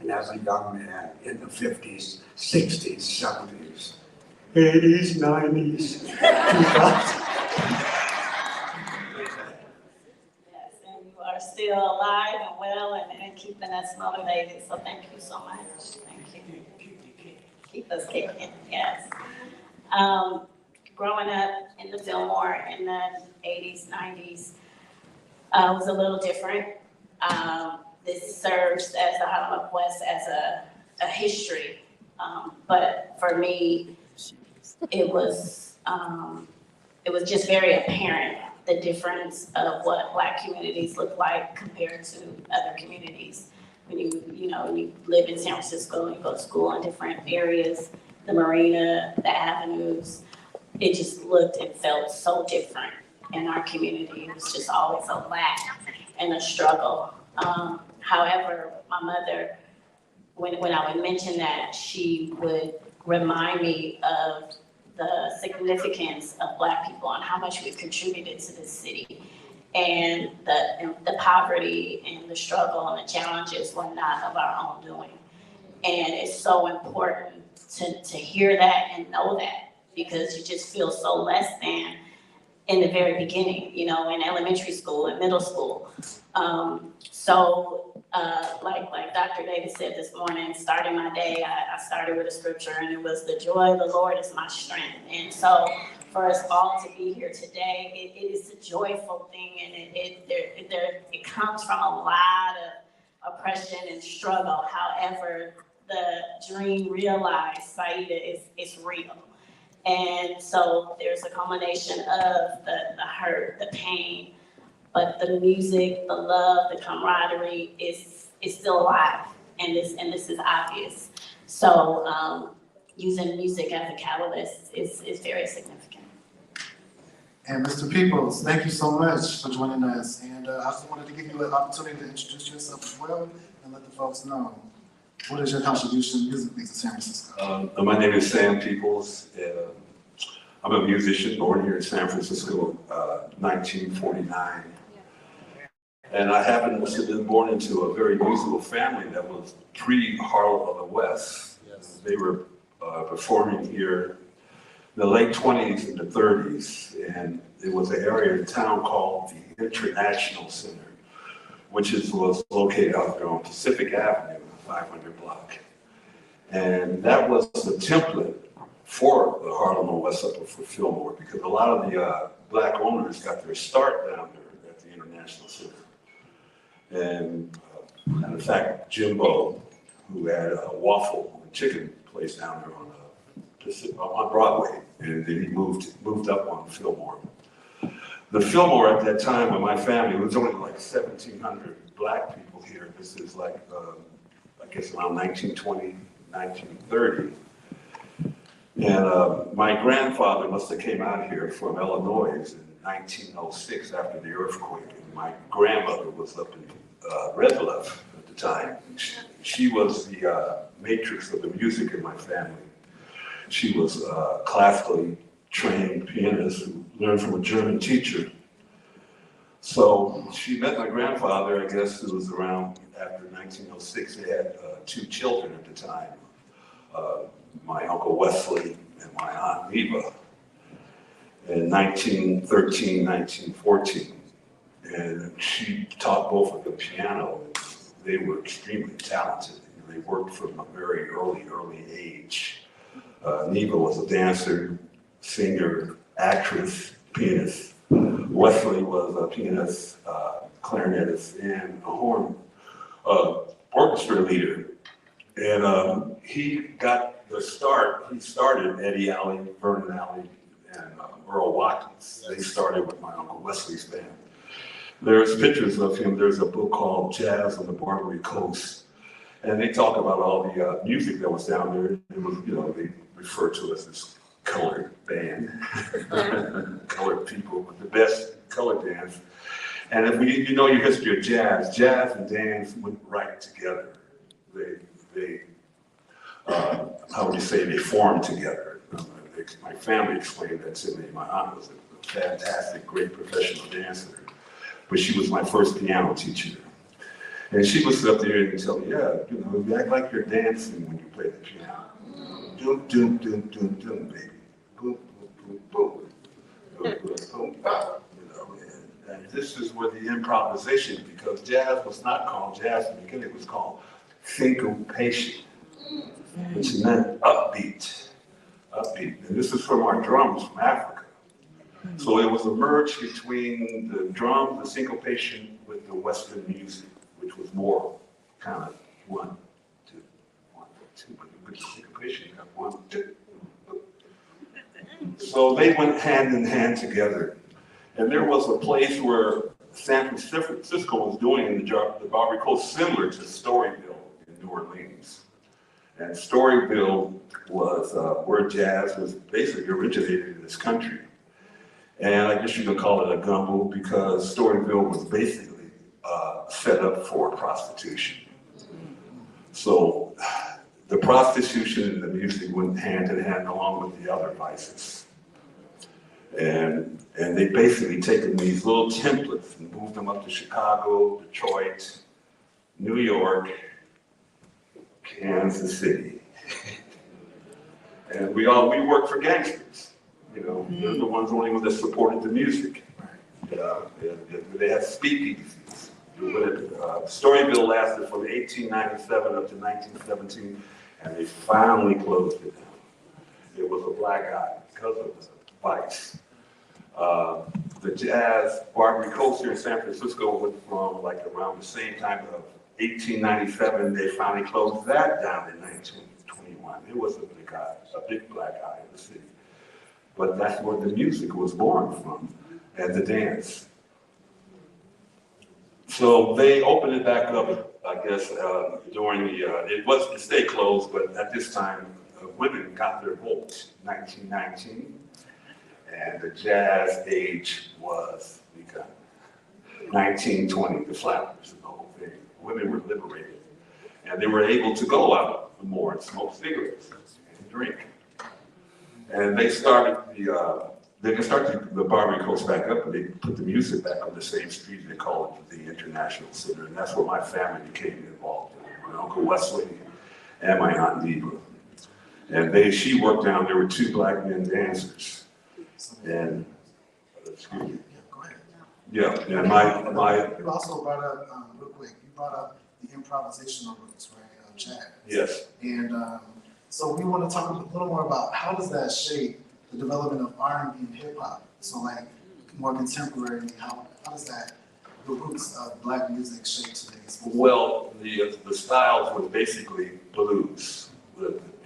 and as a young man in the 50s, 60s, 70s, 80s, 90s, 2000s. Yes, and you are still alive and well and keeping us motivated, so thank you so much. Thank you. Keep us kicking, yes. Growing up in the Fillmore in the 80s, 90s was a little different. This serves as the Harlem West as a history, but for me, it was just very apparent the difference of what Black communities look like compared to other communities. When you live in San Francisco and you go to school in different areas, the marina, the avenues, it just looked and felt so different in our community. It was just always a lack and a struggle. However, my mother, when I would mention that, she would remind me of the significance of Black people and how much we've contributed to this city. And the poverty and the struggle and the challenges were not of our own doing. And it's so important to hear that and know that, because you just feel so less than in the very beginning, in elementary school and middle school. Like Dr. Davis said this morning, starting my day, I started with a scripture, and it was, "The joy of the Lord is my strength." And so for us all to be here today, it is a joyful thing, and it comes from a lot of oppression and struggle. However, the dream realized, Saida, is real. And so there's a culmination of the hurt, the pain, but the music, the love, the camaraderie is still alive, and this is obvious. So using music as a catalyst is very significant. And Mr. Peoples, thank you so much for joining us. And I just wanted to give you an opportunity to introduce yourself as well and let the folks know. What is your contribution musically to San Francisco? My name is Sam Peoples. I'm a musician born here in San Francisco, 1949. And I happen to have been born into a very musical family that was pre-Harlem of the West. Yes. They were performing here in the late 20s and the 30s. And it was an area in town called the International Center, which was located out there on Pacific Avenue, 500 block. And that was the template for the Harlem West Upper for Fillmore, because a lot of the Black owners got their start down there at the International Center. And matter of fact, Jimbo, who had a waffle and chicken place down there on Broadway, and then he moved up on Fillmore. The Fillmore at that time, with my family, it was only like 1,700 Black people here. This is like, I guess around 1920, 1930. And my grandfather must have came out here from Illinois in 1906 after the earthquake. And my grandmother was up in Red Bluff at the time. She was the matrix of the music in my family. She was a classically trained pianist who learned from a German teacher. So she met my grandfather, I guess it was around after 1906. They had 2 children at the time. My Uncle Wesley and my Aunt Neva in 1913, 1914. And she taught both of them piano. They were extremely talented. They worked from a very early age. Neva was a dancer, singer, actress, pianist. Wesley was a pianist, clarinetist, and a horn orchestra leader. And he got the start. He started Eddie Alley, Vernon Alley, and Earl Watkins. They started with my Uncle Wesley's band. There's pictures of him. There's a book called Jazz on the Barbary Coast. And they talk about all the music that was down there. It was, they refer to us as colored band, colored people, but the best colored bands. And if you know your history of jazz and dance went right together. They how would you say, they formed together. My family explained that to me. My aunt was a fantastic, great professional dancer. But she was my first piano teacher. And she would sit up there and tell me, yeah, you act like you're dancing when you play the piano. Doom, doom, doom, doom, doom, baby. Boom, boom, boom, boom. Boom, boom, boom, boom. And this is where the improvisation, because jazz was not called jazz in the beginning, it was called syncopation, which meant upbeat. And this is from our drums from Africa. So it was a merge between the drum, the syncopation with the Western music, which was more kind of 1, 2, 1, 2, but with the syncopation, you got 1, 2. So they went hand in hand together. And there was a place where San Francisco was doing the Barbary Coast similar to Storyville in New Orleans. And Storyville was where jazz was basically originated in this country. And I guess you could call it a gumbo because Storyville was basically set up for prostitution. So the prostitution and the music went hand in hand along with the other vices. And they basically taken these little templates and moved them up to Chicago, Detroit, New York, Kansas City. And we work for gangsters. They're the ones only that supported the music. They had speakeasies. Storyville lasted from 1897 up to 1917, and they finally closed it down. It was a black eye because of the vice. The jazz, Barbary Coast here in San Francisco went from like around the same time of 1897, they finally closed that down in 1921. It was a big black eye in the city. But that's where the music was born from, and the dance. So they opened it back up, I guess, during it stayed closed, but at this time, women got their votes, 1919. And the jazz age was begun. 1920, the flowers and the whole thing. Women were liberated. And they were able to go out more and smoke cigarettes and drink. And they started the Barbary Coast back up, and they put the music back on the same street. They call it the International Center. And that's where my family became involved. My Uncle Wesley and my Aunt Neva. And she worked down, there were 2 black men dancers. And excuse me. Go ahead. Yeah, and my You also brought up, real quick, you brought up the improvisational roots, right, of jazz. Yes. And so we want to talk a little more about how does that shape the development of R&B and hip hop? So like more contemporary, how does that, the roots of black music shape today's music? Well, the styles were basically blues.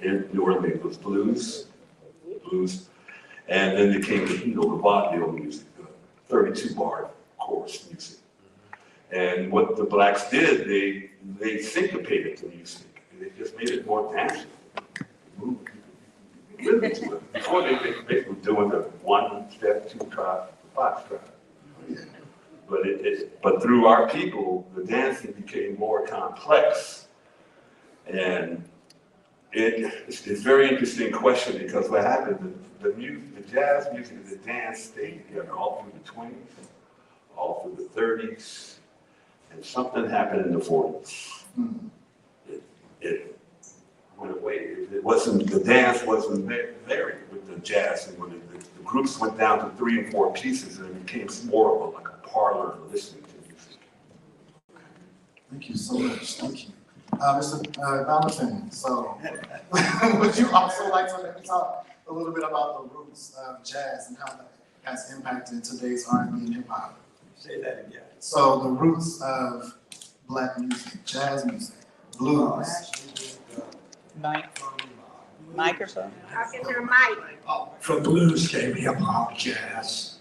In New Orleans was blues. And then there came the vaudeville music, the 32-bar chorus music. And what the blacks did, they syncopated the music. They just made it more dancing. Before they were doing the 1-step, 2-trot, 5-trot. But through our people, the dancing became more complex. And it's a very interesting question because what happened, the jazz music and the dance stayed together all through the 20s, all through the 30s, and something happened in the 40s. It went away. The dance wasn't there with the jazz, and when the groups went down to 3 and 4 pieces, and it became more of like a parlor listening to music. Thank you so much. Thank you. Mr. Valentine, so would you also like to talk a little bit about the roots of jazz and how that has impacted today's R&B and hip hop? Say that again. So the roots of black music, jazz music, blues. Microphone. Talking to the mic. From blues came hip hop, jazz,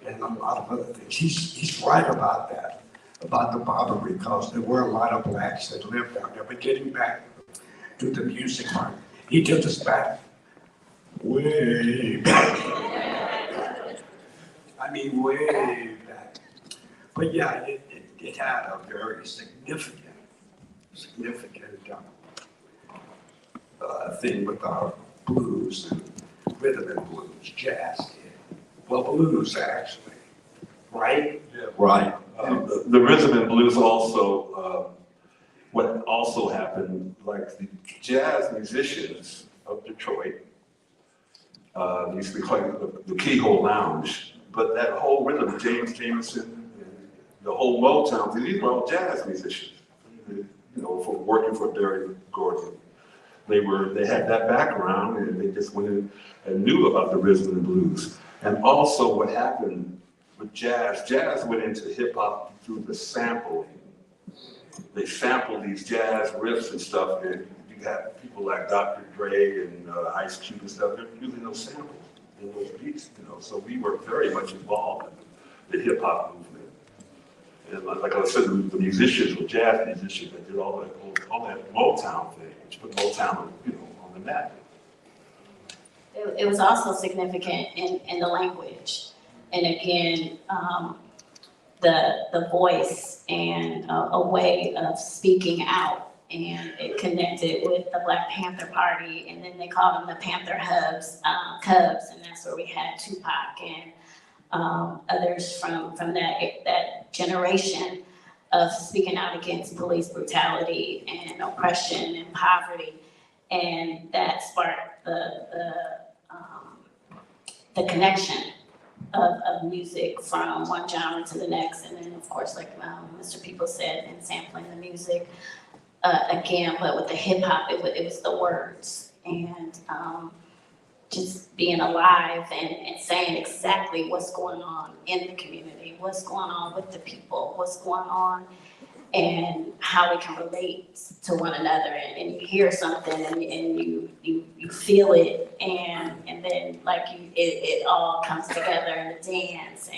and a lot of other things. He's right about that. About the Barbary Coast. There were a lot of blacks that lived out there. But getting back to the music part, he took us back, way back. I mean, way back. But yeah, it had a very significant thing with our blues and rhythm and blues, jazz did. Well, blues, actually, right? Yeah. Right. The rhythm and blues also, what also happened, like the jazz musicians of Detroit, used to be called the Keyhole Lounge, but that whole rhythm, James Jamerson, the whole Motown, these were all jazz musicians, you know, for working for Barry Gordy. They had that background and they just went in and knew about the rhythm and blues. And also what happened with jazz went into hip hop through the sampling. They sampled these jazz riffs and stuff, and you got people like Dr. Dre and Ice Cube and stuff, they're using those samples in those beats, you know. So we were very much involved in the hip hop movement. And like I said, the musicians were jazz musicians that did all that Motown thing, which put Motown, you know, on the map. It was also significant in the language. And again, the voice and a way of speaking out. And it connected with the Black Panther Party, and then they called them the Panther Cubs, and that's where we had Tupac and others from that generation of speaking out against police brutality and oppression and poverty. And that sparked the connection of music from one genre to the next. And then, of course, like Mr. People said, and sampling the music again, but with the hip hop, it was the words and just being alive and saying exactly what's going on in the community, what's going on with the people, what's going on, and how we can relate to one another. And you hear something and you feel it, and then like it all comes together in the dance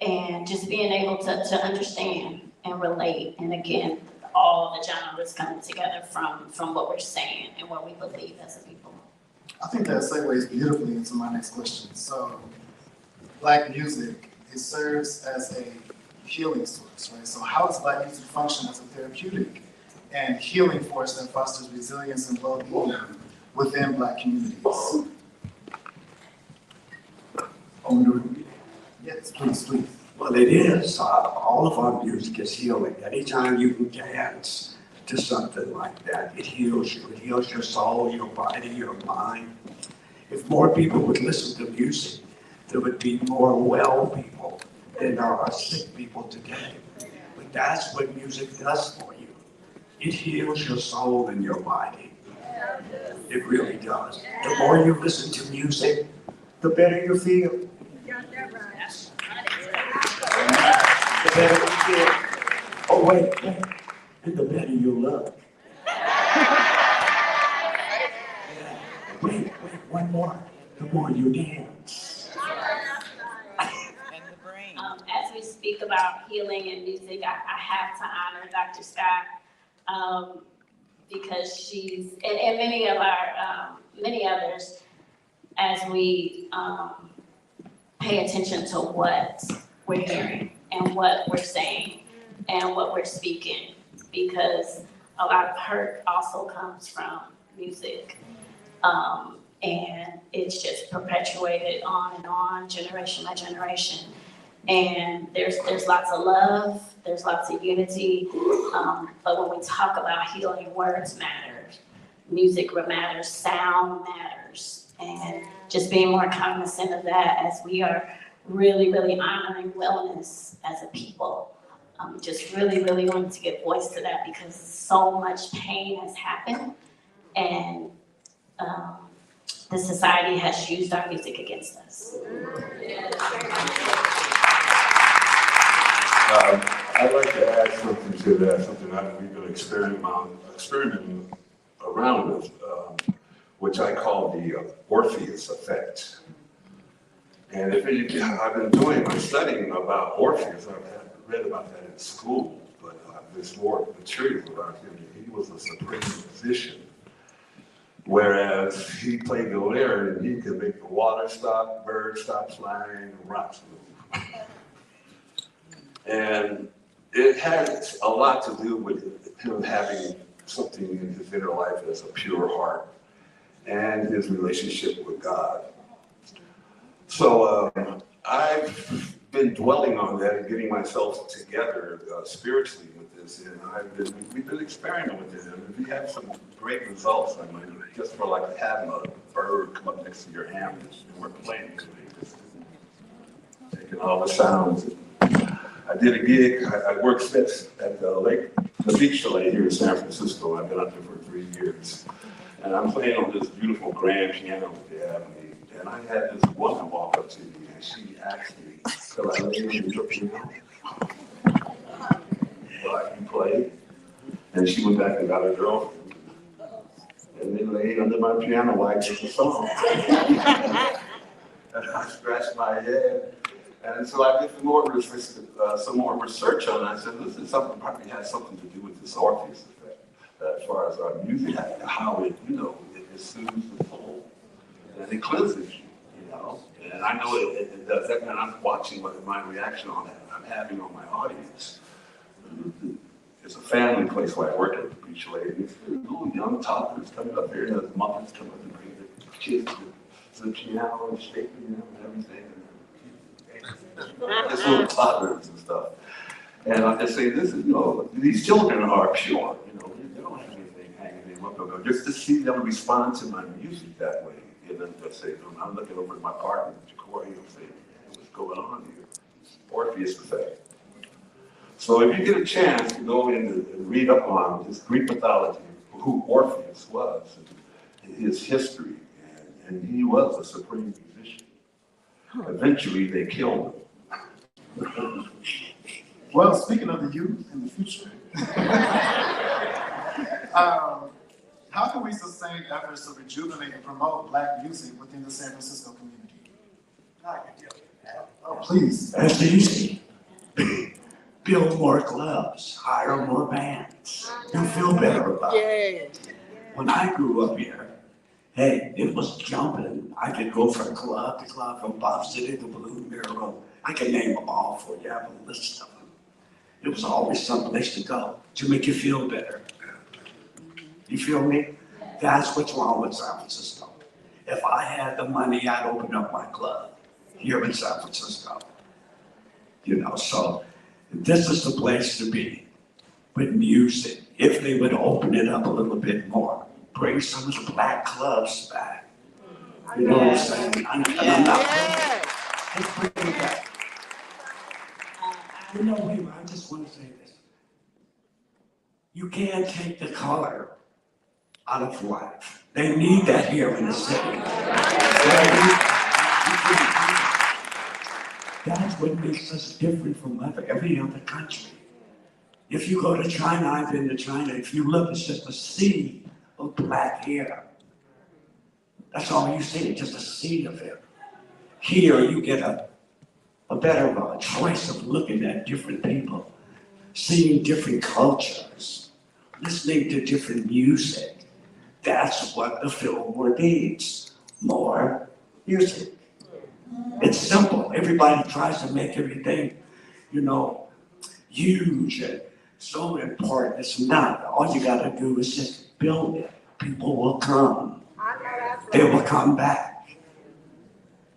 and just being able to understand and relate. And again, all the genres coming together from what we're saying and what we believe as a people. I think that segues beautifully into my next question. So, Black music, it serves as a healing source, right? So how does Black music function as a therapeutic and healing force that fosters resilience and well-being within Black communities? Yes, please. Well, it is. All of our music is healing. Anytime you can dance to something like that, it heals you. It heals your soul, your body, your mind. If more people would listen to music, there would be more well people than there are sick people today. But that's what music does for you. It heals your soul and your body. It really does. The more you listen to music, the better you feel. The better you feel. Oh, wait. And the better you look. Wait, one more. The more you dance. As we speak about healing and music, I have to honor Dr. Scott because she's, and many of our, many others, as we pay attention to what we're hearing and what we're saying and what we're speaking, because a lot of hurt also comes from music. And it's just perpetuated on, generation by generation. And there's lots of love, there's lots of unity, but when we talk about healing, words matter, music matters, sound matters, and just being more cognizant of that as we are really, really honoring wellness as a people. Just really, really wanted to give voice to that because so much pain has happened, and the society has used our music against us. I'd like to add something to that, something that we've been experimenting around with, which I call the Orpheus effect. And I've been studying about Orpheus. I've read about that in school, but there's more material about him. He was a supreme musician. Whereas he played the lyre and he could make the water stop, birds stop flying, and rocks move. And it has a lot to do with him having something in his inner life as a pure heart and his relationship with God. So I've been dwelling on that and getting myself together spiritually with this, and we've been experimenting with it, and we have some great results. I mean, just for like having a bird come up next to your hand and we're playing, just taking all the sounds. I did a gig. I worked at the beach chalet here in San Francisco. I've been up there for 3 years, and I'm playing on this beautiful grand piano that they have. And I had this woman walk up to me, and she asked me, "Could I lay on your piano? Well, I can play." And she went back and got her girlfriend, and they laid under my piano while I did the song. And I scratched my head, and so I did some more research on it. I said, "This is something probably has something to do with this Orpheus effect, as far as our music, how it, it soothes the soul." And it cleanses you, And I know it does that, and I'm watching my reaction on that I'm having on my audience. It's a family place where I work at the beach chalet. These little young toddlers coming up here, and the mothers come up and bring the kids to the piano and shaking them and everything. It's little toddlers and stuff. And I just say, this is, these children are pure, they don't have anything hanging them up. Just to see them respond to my music that way. And then I say, I'm looking over at my partner, Ja'Cory, and I'm saying, what's going on here? It's Orpheus effect. So if you get a chance to go in and read up on this Greek mythology, who Orpheus was, and his history, and he was a supreme musician. Eventually, they killed him. Well, speaking of the youth and the future, how can we sustain efforts to rejuvenate and promote Black music within the San Francisco community? Oh, please. That's easy. Build more clubs, hire more bands. You feel better about it. When I grew up here, hey, it was jumping. I could go from club to club, from Bob City to Blue Mirror. I can name them all for you. I have a list of them. It was always some place to go to make you feel better. You feel me? That's what's wrong with San Francisco. If I had the money, I'd open up my club here in San Francisco. So this is the place to be with music. If they would open it up a little bit more, bring some of the Black clubs back. You know what I'm saying? I'm not just bring it back. I just want to say this. You can't take the color out of life. They need that here in the city. That's what makes us different from every other country. If you go to China, I've been to China, if you look, it's just a sea of Black hair. That's all you see, just a sea of it. Here, you get a better choice of looking at different people, seeing different cultures, listening to different music. That's what the Fillmore needs, more music. It's simple. Everybody tries to make everything, huge and so important. It's not. All you gotta do is just build it. People will come. They will come back.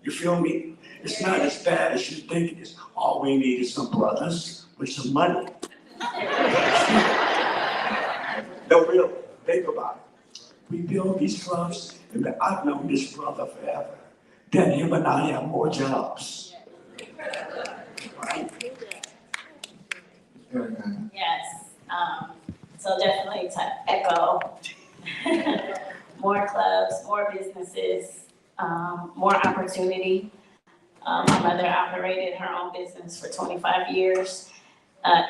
You feel me? It's not as bad as you think it is. All we need is some brothers with some money. No, really, think about it. We build these clubs, and I've known this brother forever. Then him and I have more jobs. Right? Yes, so definitely to echo, more clubs, more businesses, more opportunity. My mother operated her own business for 25 years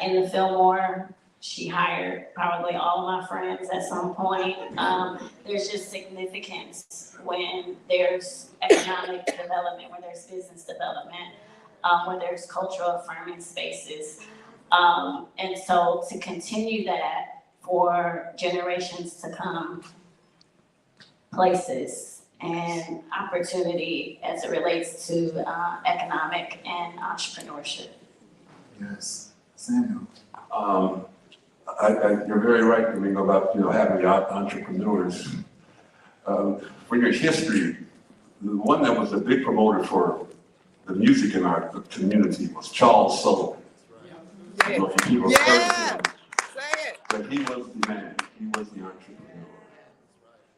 in the Fillmore. She hired probably all of my friends at some point. There's just significance when there's economic development, when there's business development, when there's cultural affirming spaces. And so to continue that for generations to come, places and opportunity as it relates to economic and entrepreneurship. Yes, Samuel. You're very right, Domingo, about having the entrepreneurs. For your history, the one that was a big promoter for the music in our community was Charles Sullivan. I don't know if people have heard of him, but he was the man. He was the entrepreneur.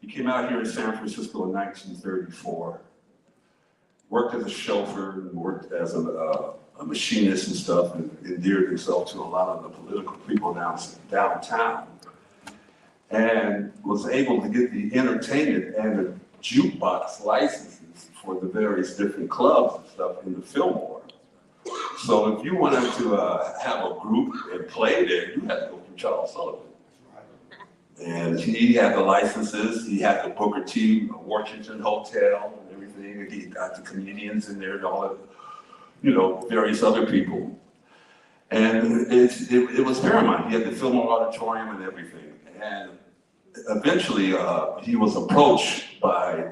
He came out here in San Francisco in 1934, worked as a chauffeur and worked as a machinist and stuff, and endeared himself to a lot of the political people downtown, and was able to get the entertainment and the jukebox licenses for the various different clubs and stuff in the Fillmore. So if you wanted to have a group and play there, you had to go through Charles Sullivan. And he had the licenses, he had the Booker T. Washington Hotel and everything. He got the comedians in there and all that, you know, various other people. And it was paramount. He had the Fillmore Auditorium and everything. And eventually he was approached by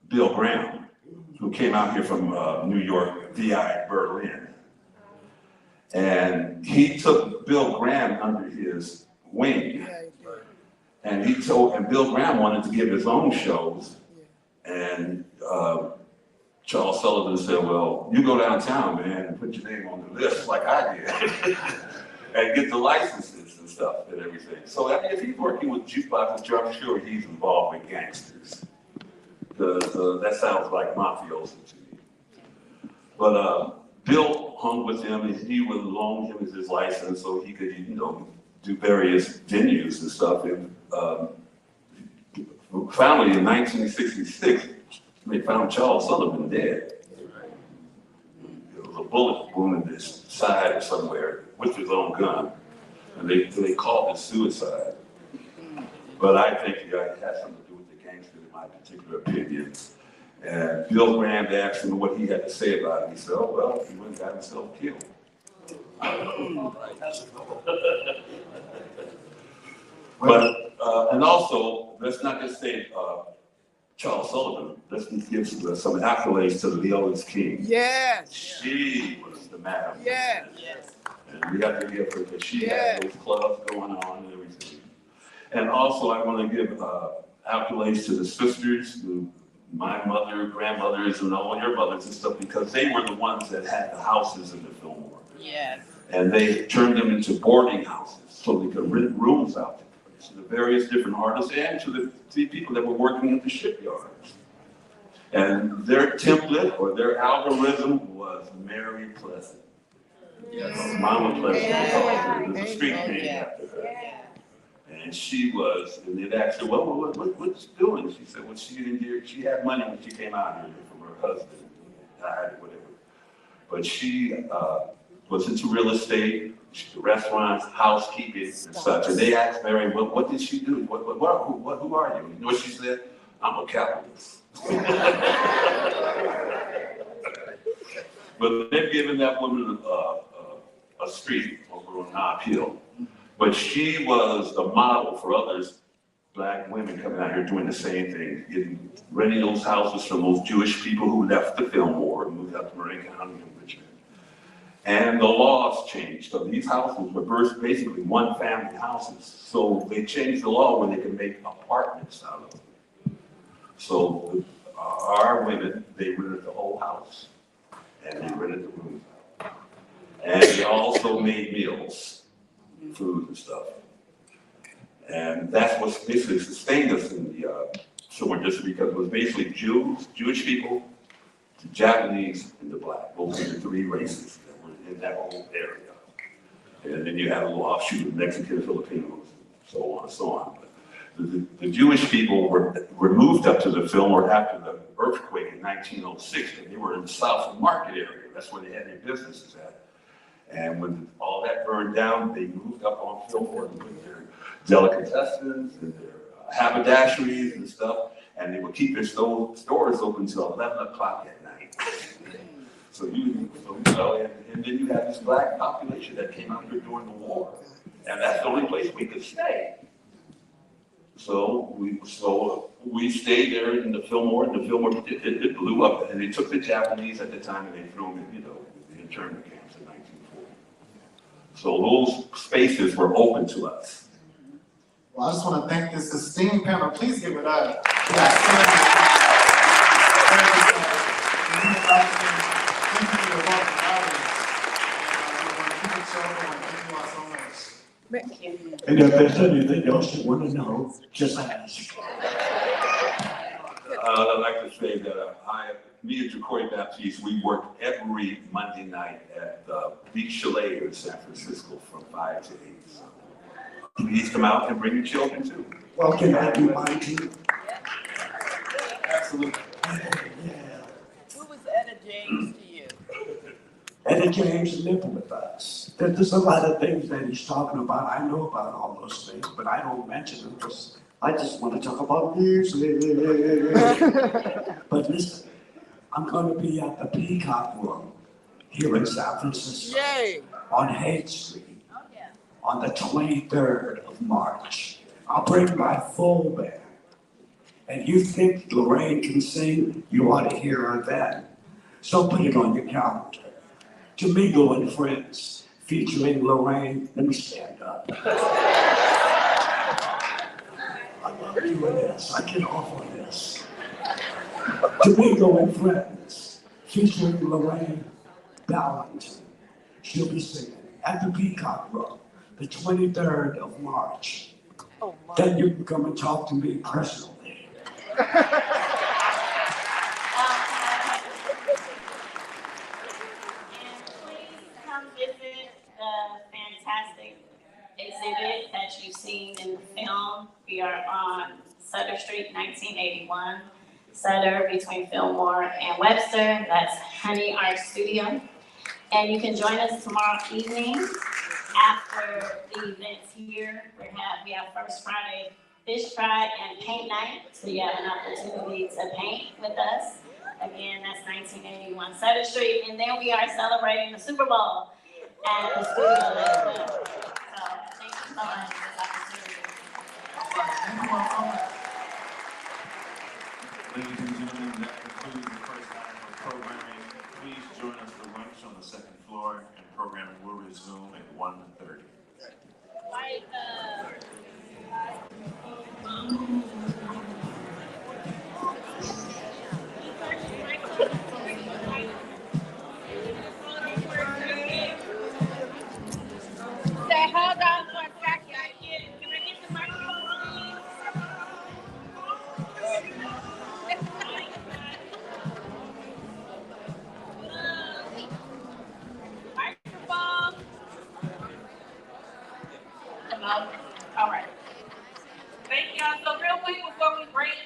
Bill Graham, who came out here from New York, VI Berlin. And he took Bill Graham under his wing. And Bill Graham wanted to give his own shows. And Charles Sullivan said, well, you go downtown, man, and put your name on the list like I did. And get the licenses and stuff and everything. So I mean, if he's working with jukeboxes, I'm sure he's involved with gangsters. That sounds like mafioso to me. But Bill hung with him, and he would loan him his license so he could, you know, do various venues and stuff. And finally, in 1966, they found Charles Sullivan dead. There was a bullet wound in his side or somewhere with his own gun, and they called it suicide. But I think it had something to do with the gangster, in my particular opinion. And Bill Graham asked him what he had to say about it. He said, oh, well, he went and got himself killed. But, and also, let's not just say Charles Sullivan, let's give some accolades to Leona's King. Yes. She was the madam. Yes. And we have to give her, because she had those clubs going on and everything. And also, I want to give accolades to the sisters, my mother, grandmothers, and all your mothers and stuff, because they were the ones that had the houses in the Fillmore. Yes. And they turned them into boarding houses so they could rent rooms out to the various different artists and to the people that were working at the shipyards. And their template or their algorithm was Mary Pleasant. Yes. Mama Pleasant. There's a street named after her. And she was, and they'd ask her, well, what's she doing? She said, well, she had money when she came out here from her husband, died or whatever. But she was into real estate, restaurants, housekeeping, and such. And they asked Mary, well, what did she do? Who are you? You know what she said? I'm a capitalist. But they've given that woman a street over on Nob Hill. But she was the model for others, black women coming out here doing the same thing, renting those houses from those Jewish people who left the Fillmore and moved out to Marin County and Richmond. And the laws changed. So these houses were basically one family houses. So they changed the law where they could make apartments out of them. So our women, they rented the whole house and they rented the rooms out. And they also made meals. Food and stuff. And that's what basically sustained us in the Fillmore district, because it was basically Jewish people, the Japanese, and the black. Those were the three races that were in that whole area. And then you had a little offshoot of Mexican, Filipinos, so on and so on. But the Jewish people were moved up to the Fillmore after the earthquake in 1906, and they were in the South Market area. That's where they had their businesses at. And when all that burned down, they moved up on Fillmore with their delicatessens and their haberdasheries and stuff, and they would keep their stores open till 11 o'clock at night. So you know, and then you had this black population that came out here during the war, and that's the only place we could stay. So we stayed there in the Fillmore, and the Fillmore it blew up, and they took the Japanese at the time and they threw them in, the internment camps in 1940. So those spaces were open to us. Well, I just want to thank this esteemed panel. Please give it up. Thank you. And if there's anything else you want to know, just ask. I'd like to say that me and Jacory Baptiste, we work every Monday night at the Beach Chalet in San Francisco from 5 to 8. So please come out and bring your children too. Well, can I do mine too? Absolutely. Yeah. Who was Etta James to you? Eddie James lived with us. There's a lot of things that he's talking about. I know about all those things, but I don't mention them because I just want to talk about music. But listen, I'm going to be at the Peacock Room here in San Francisco. Yay! On Haight Street on the 23rd of March. I'll bring my full band. And you think Lorraine can sing, you ought to hear her then. So put it on your calendar. Domingo and Friends, featuring Lorraine. Let me stand up. I love doing this. I get off on this. Domingo and Friends, featuring Lorraine Ballington. She'll be singing at the Peacock Room, the 23rd of March. Oh, my. Then you can come and talk to me personally. Come visit the fantastic exhibit that you've seen in the film. We are on Sutter Street, 1981. Sutter between Fillmore and Webster. That's Honey Art Studio. And you can join us tomorrow evening after the events here. We have First Friday Fish Fry and Paint Night. So you have an opportunity to paint with us. Again, that's 1981 Sutter Street. And then we are celebrating the Super Bowl at the studio as well. So thank you so much for this opportunity. Ladies and gentlemen, that concludes the first half of programming. Please join us for lunch on the second floor, and programming will resume at 1:30. Say, hold on for a second. Can I get the microphone, please? Microphone. Hello? All right. Thank y'all. So real quick before we break,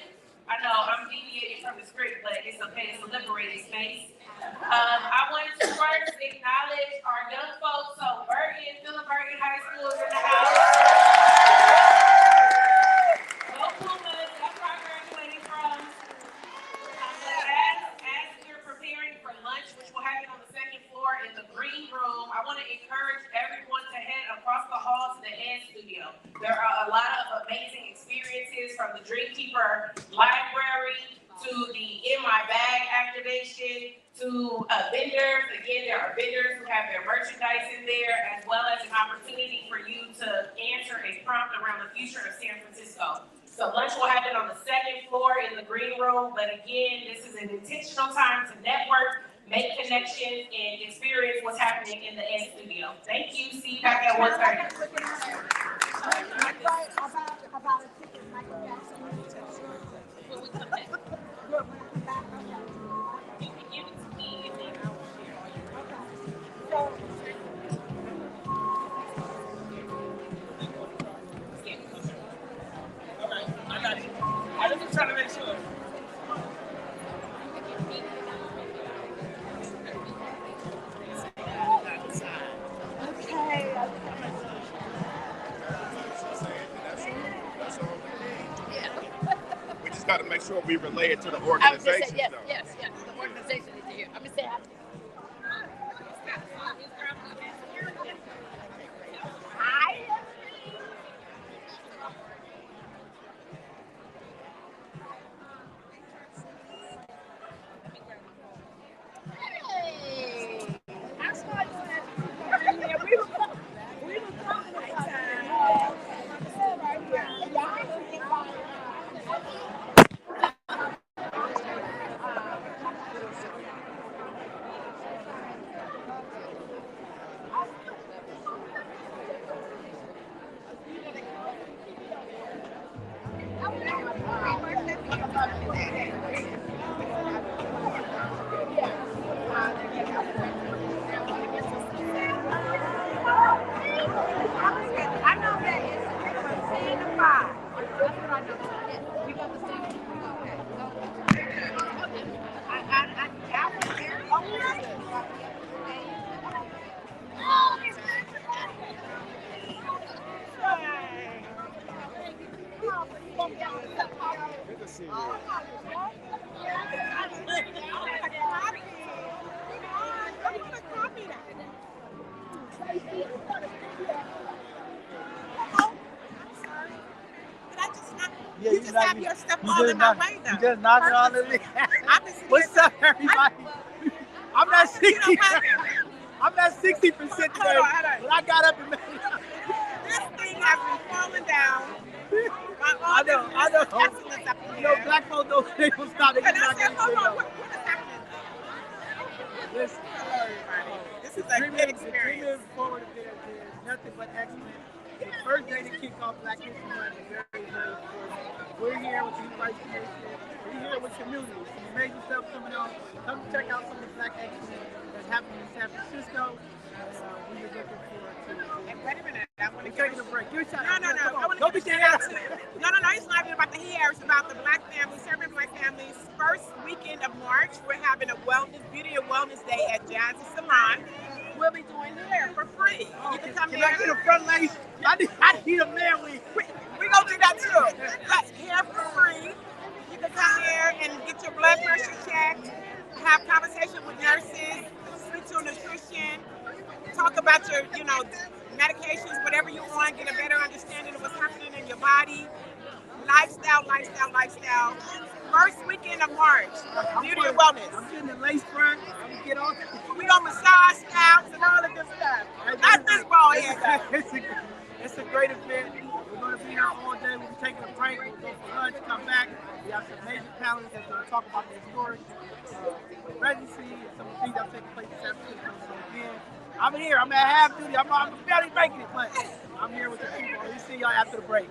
I know I'm deviating from the script, but it's okay. It's a liberated space. I wanted to first acknowledge our young folks. So Bergen, Philip Bergen High School is in the house. Go Pumas, that's where I graduated from. As we're preparing for lunch, which will happen on the second floor in the green room, I want to encourage everyone to head across the hall to the Ed Studio. There are a lot of amazing experiences from the Dreamkeeper Library to the In My Bag activation to vendors. Again, there are vendors who have their merchandise in there, as well as an opportunity for you to answer a prompt around the future of San Francisco. So lunch will happen on the second floor in the green room, but again, this is an intentional time to network, make connections, and experience what's happening in the Ed Studio. Thank you. See you back at 1:30. About a ticket, Michael Jackson. When we come back. Good, when I come back, okay. You can give it to me and then I will share all your So, I got you. I was just trying to make sure. okay. We just got to make sure we relay it to the I was just saying, organization. yes, though. yes, the organization is here. I'm gonna say, just have your stuff all in my way, though. You just knocked it all in me. I've been sitting What's up, everybody? I'm at 60. You know what? I'm at 60% today, Hold on. but I got up and made This thing has been falling down. I know. Excellence up in here. Black folks don't they don't stop. They And just I knock said, hold everything on, up. what is happening? Listen, Hello, everybody. This is a good experience. Dreaming forward to there is nothing but excellent. The first day to kick off Black History Month is very, very important. We're here with the Vice Commission. We're here with community. Some amazing stuff coming on. Come check out some of the Black excellence that's happening in San Francisco. We are looking forward to it. Hey, wait a minute. I want to taking a break. Give a shout out. No. I want to Don't be give a shout out to. No. It's not even about the hair. It's about the Black families, serving Black families. First weekend of March, we're having a beauty and wellness day at Jazzy Salon. We'll be doing hair for free. You can come Can here. I get a front lace? I need a man wig. We're going to do that too. But hair for free. You can come here and get your blood pressure checked, have conversation with nurses, switch to nutrition, talk about your, medications, whatever you want, get a better understanding of what's happening in your body. Lifestyle. First weekend of March, beauty and wellness. I'm getting the lace front. I'm gonna get on. We gonna massage scalps and all the good stuff. That's this ball here, guys. It's a great event. We're gonna be here all day. We'll be taking a break. We'll go for lunch, come back. We have some major panelists that's gonna talk about the historic residency and some of the things that take place in San Francisco. So again, I'm here. I'm at half duty. I'm barely making it, but I'm here with the people. We'll see y'all after the break.